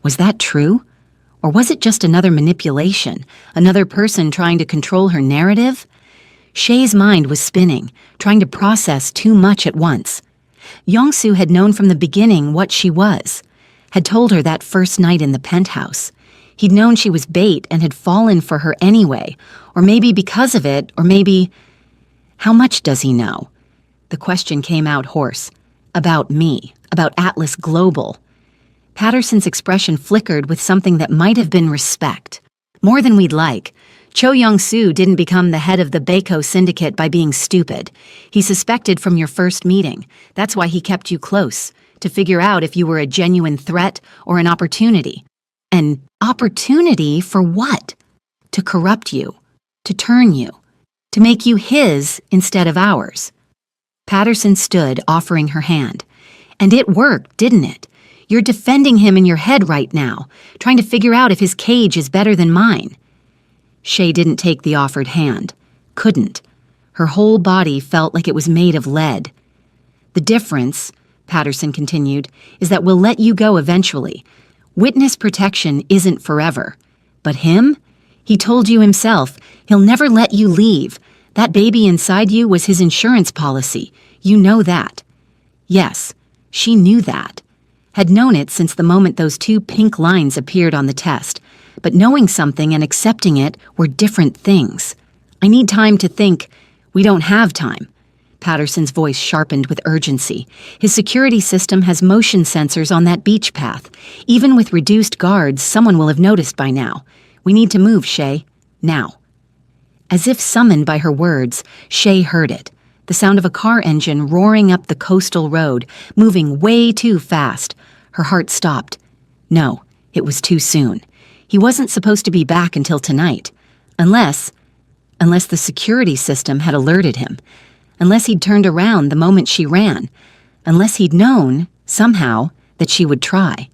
Was that true? Or was it just another manipulation, another person trying to control her narrative? Shay's mind was spinning, trying to process too much at once. Yong-soo had known from the beginning what she was, had told her that first night in the penthouse. He'd known she was bait and had fallen for her anyway, or maybe because of it, or maybe... How much does he know? The question came out hoarse. About me, about Atlas Global. Patterson's expression flickered with something that might have been respect. More than we'd like. Cho Yong-soo didn't become the head of the Baeko syndicate by being stupid. He suspected from your first meeting. That's why he kept you close, to figure out if you were a genuine threat or an opportunity. An opportunity for what? To corrupt you, to turn you, to make you his instead of ours. Patterson stood, offering her hand. And it worked, didn't it? You're defending him in your head right now, trying to figure out if his cage is better than mine. Shay didn't take the offered hand. Couldn't. Her whole body felt like it was made of lead. The difference, Patterson continued, is that we'll let you go eventually. Witness protection isn't forever. But him? He told you himself, he'll never let you leave. That baby inside you was his insurance policy. You know that. Yes, she knew that. Had known it since the moment those 2 pink lines appeared on the test. But knowing something and accepting it were different things. I need time to think. We don't have time. Patterson's voice sharpened with urgency. His security system has motion sensors on that beach path. Even with reduced guards, someone will have noticed by now. We need to move, Shay. Now. As if summoned by her words, Shay heard it. The sound of a car engine roaring up the coastal road, moving way too fast. Her heart stopped. No, it was too soon. He wasn't supposed to be back until tonight. Unless the security system had alerted him. Unless he'd turned around the moment she ran. Unless he'd known, somehow, that she would try.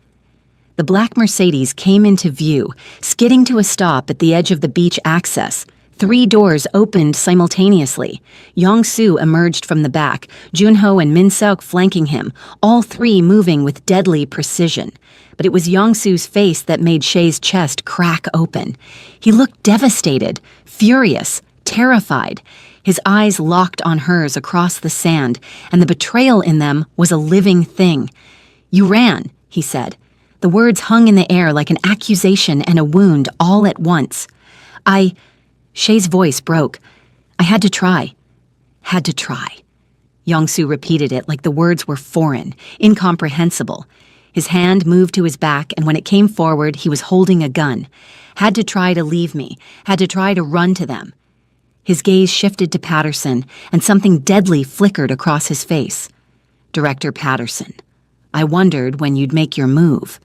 The black Mercedes came into view, skidding to a stop at the edge of the beach access. 3 doors opened simultaneously. Yong-soo emerged from the back, Junho and Min-seok flanking him, all 3 moving with deadly precision. But it was Yong-soo's face that made Shea's chest crack open. He looked devastated, furious, terrified. His eyes locked on hers across the sand, and the betrayal in them was a living thing. "You ran," he said. The words hung in the air like an accusation and a wound all at once. Shea's voice broke. "I had to try. Had to try." Yong-soo repeated it like the words were foreign, incomprehensible. His hand moved to his back, and when it came forward, he was holding a gun. "Had to try to leave me. Had to try to run to them." His gaze shifted to Patterson, and something deadly flickered across his face. "Director Patterson, I wondered when you'd make your move."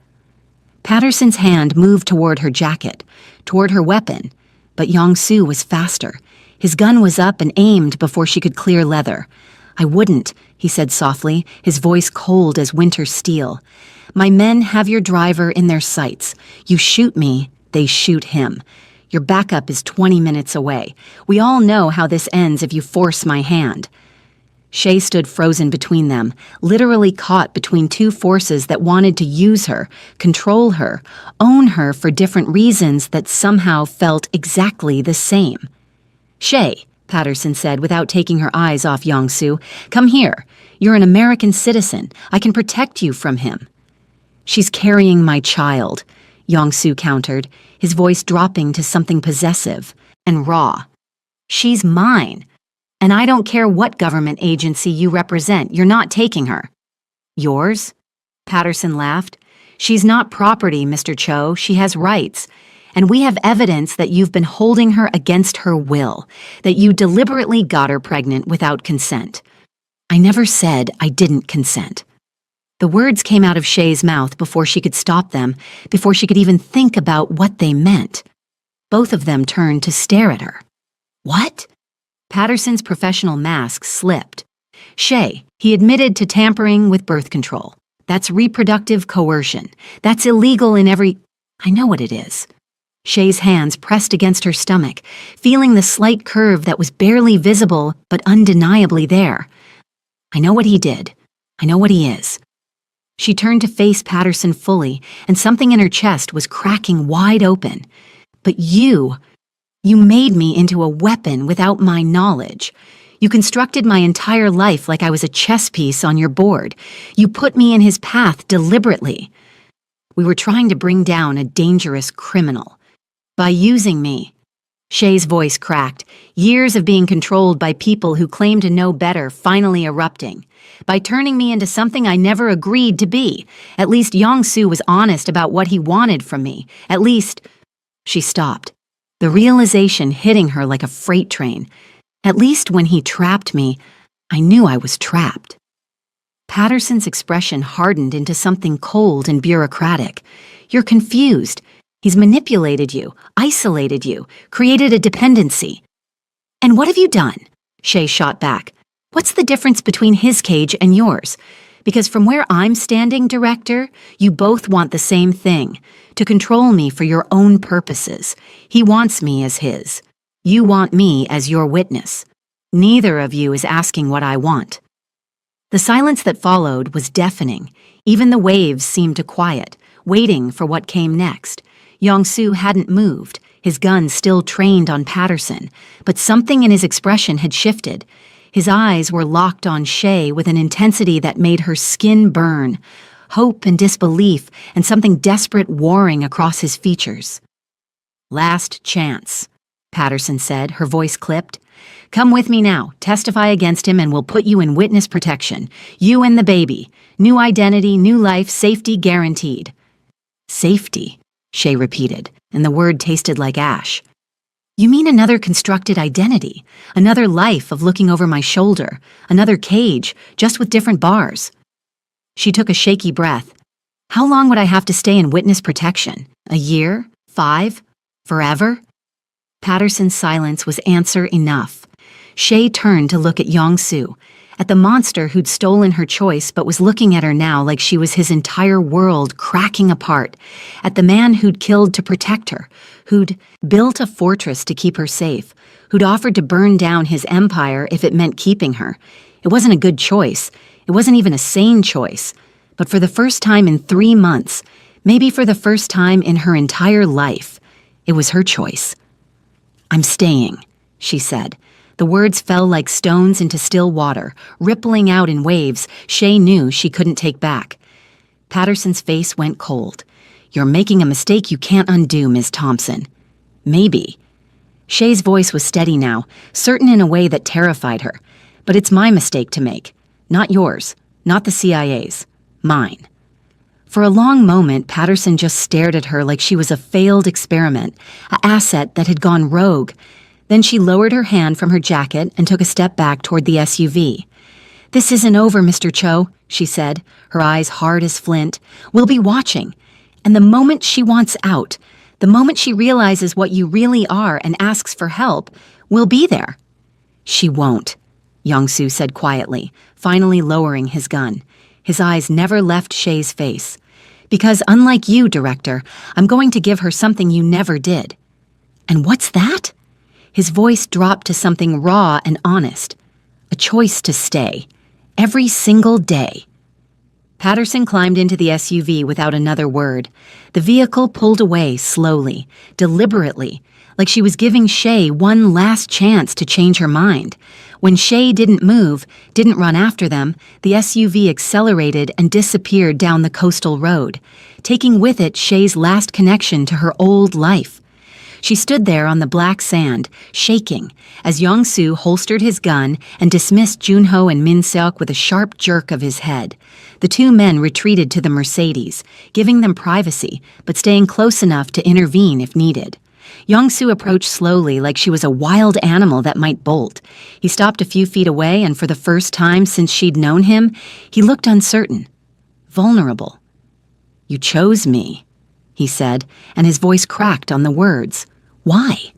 Patterson's hand moved toward her jacket, toward her weapon, but Yong-soo was faster. His gun was up and aimed before she could clear leather. "I wouldn't," he said softly, his voice cold as winter steel. "My men have your driver in their sights. You shoot me, they shoot him. Your backup is 20 minutes away. We all know how this ends if you force my hand." Shea stood frozen between them, literally caught between 2 forces that wanted to use her, control her, own her for different reasons that somehow felt exactly the same. "Shea," Patterson said without taking her eyes off Yong-soo, "come here. You're an American citizen. I can protect you from him." "She's carrying my child," Yong-soo countered, his voice dropping to something possessive and raw. "She's mine. And I don't care what government agency you represent, you're not taking her." "Yours?" Patterson laughed. "She's not property, Mr. Cho. She has rights. And we have evidence that you've been holding her against her will, that you deliberately got her pregnant without consent." "I never said I didn't consent." The words came out of Shea's mouth before she could stop them, before she could even think about what they meant. Both of them turned to stare at her. "What?" Patterson's professional mask slipped. "Shea, he admitted to tampering with birth control. That's reproductive coercion. That's illegal in every—" "I know what it is." Shea's hands pressed against her stomach, feeling the slight curve that was barely visible but undeniably there. "I know what he did. I know what he is." She turned to face Patterson fully, and something in her chest was cracking wide open. "But you made me into a weapon without my knowledge. You constructed my entire life like I was a chess piece on your board. You put me in his path deliberately. We were trying to bring down a dangerous criminal. By using me." Shea's voice cracked, years of being controlled by people who claim to know better finally erupting. "By turning me into something I never agreed to be. At least Yong-soo was honest about what he wanted from me. At least—" She stopped, the realization hitting her like a freight train. "At least when he trapped me, I knew I was trapped." Patterson's expression hardened into something cold and bureaucratic. "You're confused. He's manipulated you, isolated you, created a dependency." "And what have you done?" Shea shot back. "What's the difference between his cage and yours? Because from where I'm standing, Director, you both want the same thing, to control me for your own purposes. He wants me as his. You want me as your witness. Neither of you is asking what I want." The silence that followed was deafening. Even the waves seemed to quiet, waiting for what came next. Yong-soo hadn't moved, his gun still trained on Patterson, but something in his expression had shifted. His eyes were locked on Shea with an intensity that made her skin burn, hope and disbelief and something desperate warring across his features. "Last chance," Patterson said, her voice clipped. "Come with me now, testify against him, and we'll put you in witness protection. You and the baby. New identity, new life, safety guaranteed." "Safety," Shea repeated, and the word tasted like ash. "You mean another constructed identity, another life of looking over my shoulder, another cage, just with different bars?" She took a shaky breath. "How long would I have to stay in witness protection? A year? 5? Forever?" Patterson's silence was answer enough. Shea turned to look at Yong-soo. at the monster who'd stolen her choice but was looking at her now like she was his entire world cracking apart, at the man who'd killed to protect her, who'd built a fortress to keep her safe, who'd offered to burn down his empire if it meant keeping her. It wasn't a good choice. It wasn't even a sane choice. But for the first time in 3 months, maybe for the first time in her entire life, it was her choice. "I'm staying," she said. The words fell like stones into still water, rippling out in waves Shay knew she couldn't take back. Patterson's face went cold. "You're making a mistake you can't undo, Ms. Thompson." "Maybe." Shay's voice was steady now, certain in a way that terrified her. "But it's my mistake to make. Not yours. Not the CIA's. Mine." For a long moment, Patterson just stared at her like she was a failed experiment, an asset that had gone rogue. Then she lowered her hand from her jacket and took a step back toward the SUV. "This isn't over, Mr. Cho," she said, her eyes hard as flint. "We'll be watching. And the moment she wants out, the moment she realizes what you really are and asks for help, we'll be there." "She won't," Young-soo said quietly, finally lowering his gun. His eyes never left Shay's face. "Because unlike you, Director, I'm going to give her something you never did." "And what's that?" His voice dropped to something raw and honest. "A choice to stay. Every single day." Patterson climbed into the SUV without another word. The vehicle pulled away slowly, deliberately, like she was giving Shay one last chance to change her mind. When Shay didn't move, didn't run after them, the SUV accelerated and disappeared down the coastal road, taking with it Shay's last connection to her old life. She stood there on the black sand, shaking, as Young-soo holstered his gun and dismissed Junho and Min-seok with a sharp jerk of his head. The two men retreated to the Mercedes, giving them privacy, but staying close enough to intervene if needed. Young-soo approached slowly like she was a wild animal that might bolt. He stopped a few feet away, and for the first time since she'd known him, he looked uncertain, vulnerable. "You chose me," he said, and his voice cracked on the words. "Why?"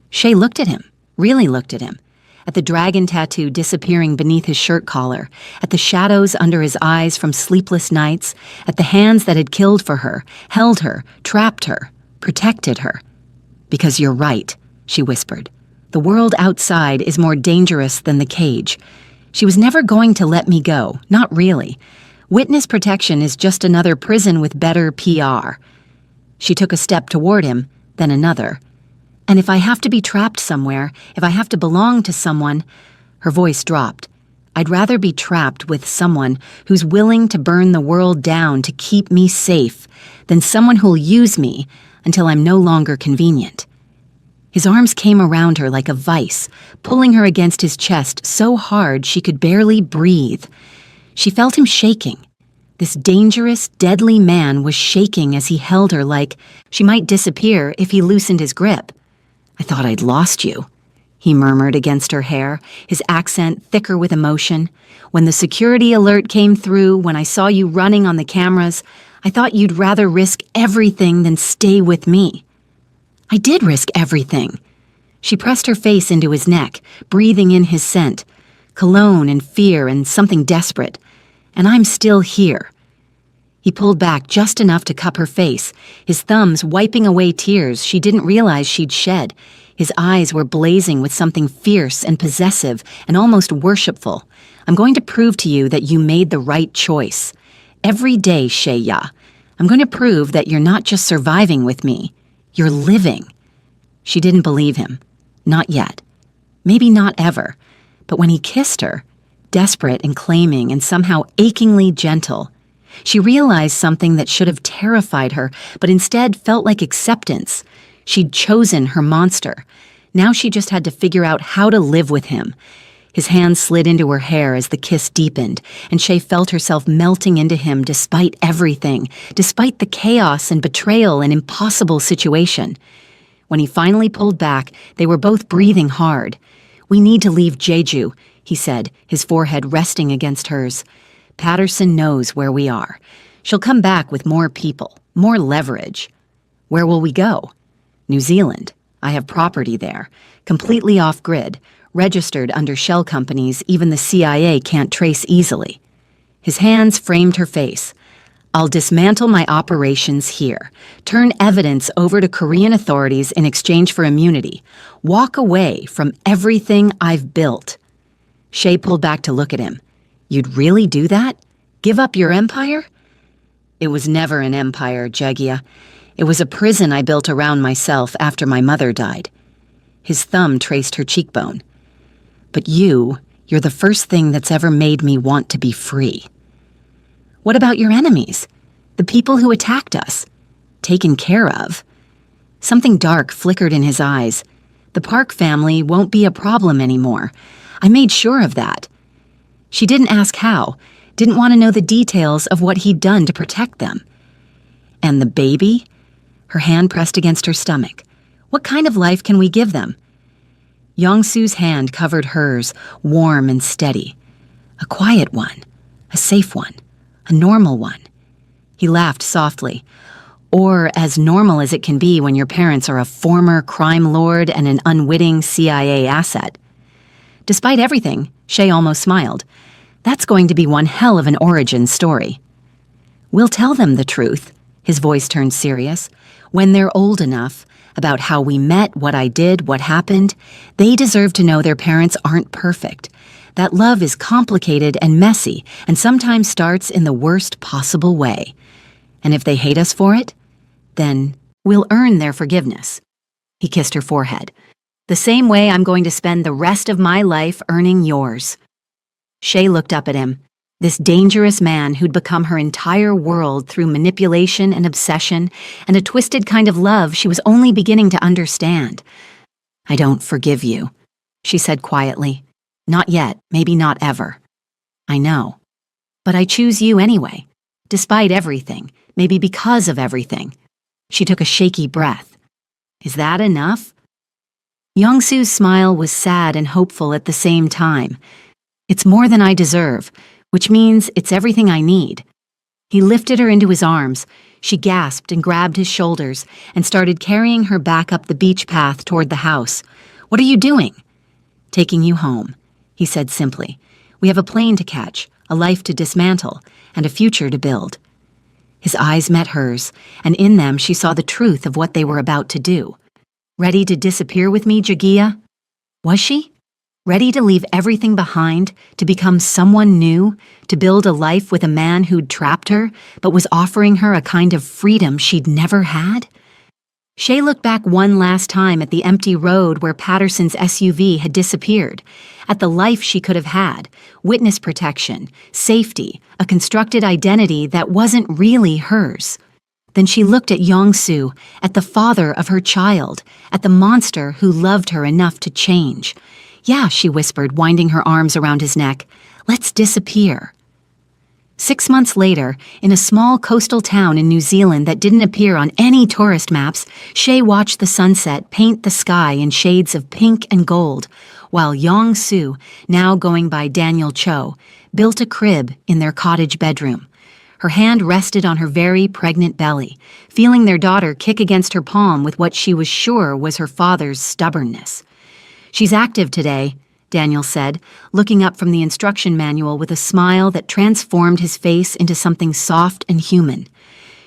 Shay looked at him, really looked at him, at the dragon tattoo disappearing beneath his shirt collar, at the shadows under his eyes from sleepless nights, at the hands that had killed for her, held her, trapped her, protected her. "Because you're right," she whispered. "The world outside is more dangerous than the cage. She was never going to let me go, not really. Witness protection is just another prison with better PR." She took a step toward him, then another. "And if I have to be trapped somewhere, if I have to belong to someone," her voice dropped, "I'd rather be trapped with someone who's willing to burn the world down to keep me safe than someone who'll use me until I'm no longer convenient." His arms came around her like a vice, pulling her against his chest so hard she could barely breathe. She felt him shaking. This dangerous, deadly man was shaking as he held her like she might disappear if he loosened his grip. "I thought I'd lost you," he murmured against her hair, his accent thicker with emotion. "When the security alert came through, when I saw you running on the cameras, I thought you'd rather risk everything than stay with me." "I did risk everything." She pressed her face into his neck, breathing in his scent, cologne and fear and something desperate. "And I'm still here." He pulled back just enough to cup her face, his thumbs wiping away tears she didn't realize she'd shed. His eyes were blazing with something fierce and possessive and almost worshipful. "I'm going to prove to you that you made the right choice. Every day, Shay-ya. I'm going to prove that you're not just surviving with me. You're living." She didn't believe him. Not yet. Maybe not ever. But when he kissed her, desperate and claiming and somehow achingly gentle, she realized something that should have terrified her, but instead felt like acceptance. She'd chosen her monster. Now she just had to figure out how to live with him. His hand slid into her hair as the kiss deepened, and Shay felt herself melting into him despite everything, despite the chaos and betrayal and impossible situation. When he finally pulled back, they were both breathing hard. "We need to leave Jeju," he said, his forehead resting against hers. "Patterson knows where we are. She'll come back with more people, more leverage." "Where will we go?" "New Zealand. I have property there, completely off-grid, registered under shell companies even the CIA can't trace easily. His hands framed her face. I'll dismantle my operations here, turn evidence over to Korean authorities in exchange for immunity, walk away from everything I've built. Shay pulled back to look at him. You'd really do that? Give up your empire? It was never an empire, Jagia. It was a prison I built around myself after my mother died. His thumb traced her cheekbone. But you're the first thing that's ever made me want to be free. What about your enemies? The people who attacked us? Taken care of? Something dark flickered in his eyes. The Park family won't be a problem anymore. I made sure of that. She didn't ask how, didn't want to know the details of what he'd done to protect them. And the baby? Her hand pressed against her stomach. What kind of life can we give them? Yongsu's hand covered hers, warm and steady. A quiet one, a safe one. A normal one. He laughed softly. Or as normal as it can be when your parents are a former crime lord and an unwitting CIA asset. Despite everything, Shay almost smiled. That's going to be one hell of an origin story. We'll tell them the truth, his voice turned serious, when they're old enough, about how we met, what I did, what happened. They deserve to know their parents aren't perfect. That love is complicated and messy, and sometimes starts in the worst possible way. And if they hate us for it, then we'll earn their forgiveness. He kissed her forehead. The same way I'm going to spend the rest of my life earning yours. Shay looked up at him, this dangerous man who'd become her entire world through manipulation and obsession, and a twisted kind of love she was only beginning to understand. I don't forgive you, she said quietly. Not yet, maybe not ever. I know. But I choose you anyway, despite everything, maybe because of everything. She took a shaky breath. Is that enough? Yongsu's smile was sad and hopeful at the same time. It's more than I deserve, which means it's everything I need. He lifted her into his arms. She gasped and grabbed his shoulders and started carrying her back up the beach path toward the house. What are you doing? Taking you home, he said simply. We have a plane to catch, a life to dismantle, and a future to build. His eyes met hers, and in them she saw the truth of what they were about to do. Ready to disappear with me, Jagia? Was she? Ready to leave everything behind, to become someone new, to build a life with a man who'd trapped her, but was offering her a kind of freedom she'd never had? Shay looked back one last time at the empty road where Patterson's SUV had disappeared, at the life she could have had, witness protection, safety, a constructed identity that wasn't really hers. Then she looked at Yongsu, at the father of her child, at the monster who loved her enough to change. Yeah, she whispered, winding her arms around his neck. Let's disappear. 6 months later, in a small coastal town in New Zealand that didn't appear on any tourist maps, Shay watched the sunset paint the sky in shades of pink and gold, while Yong-Soo, now going by Daniel Cho, built a crib in their cottage bedroom. Her hand rested on her very pregnant belly, feeling their daughter kick against her palm with what she was sure was her father's stubbornness. She's active today, Daniel said, looking up from the instruction manual with a smile that transformed his face into something soft and human.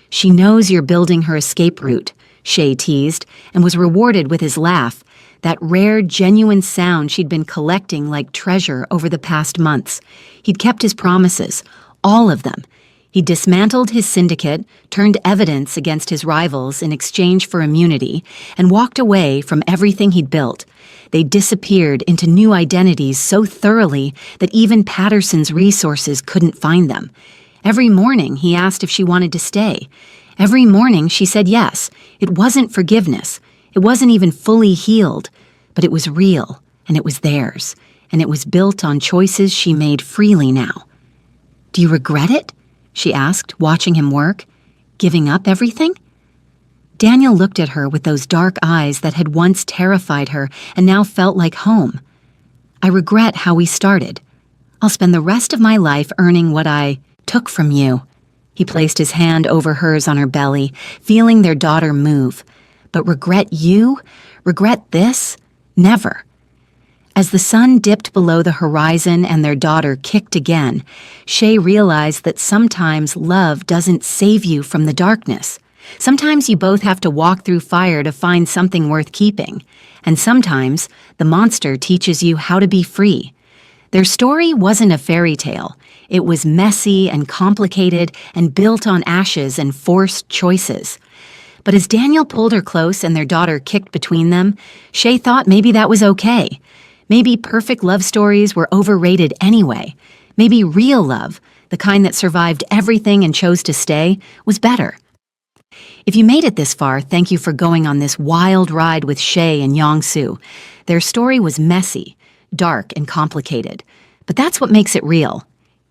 She knows you're building her escape route, Shay teased, and was rewarded with his laugh, that rare, genuine sound she'd been collecting like treasure over the past months. He'd kept his promises, all of them. He dismantled his syndicate, turned evidence against his rivals in exchange for immunity, and walked away from everything he'd built. They disappeared into new identities so thoroughly that even Patterson's resources couldn't find them. Every morning he asked if she wanted to stay. Every morning she said yes. It wasn't forgiveness. It wasn't even fully healed. But it was real, and it was theirs, and it was built on choices she made freely now. Do you regret it? She asked, watching him work. Giving up everything? Daniel looked at her with those dark eyes that had once terrified her and now felt like home. I regret how we started. I'll spend the rest of my life earning what I took from you. He placed his hand over hers on her belly, feeling their daughter move. But regret you? Regret this? Never. As the sun dipped below the horizon and their daughter kicked again, Shay realized that sometimes love doesn't save you from the darkness. Sometimes you both have to walk through fire to find something worth keeping. And sometimes the monster teaches you how to be free. Their story wasn't a fairy tale. It was messy and complicated and built on ashes and forced choices. But as Daniel pulled her close and their daughter kicked between them, Shay thought maybe that was okay. Maybe perfect love stories were overrated anyway. Maybe real love, the kind that survived everything and chose to stay, was better. If you made it this far, thank you for going on this wild ride with Shay and Yong-soo. Their story was messy, dark, and complicated. But that's what makes it real.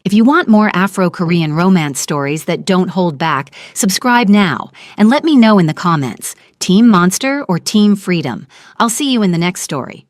If you want more Afro-Korean romance stories that don't hold back, subscribe now and let me know in the comments, Team Monster or Team Freedom. I'll see you in the next story.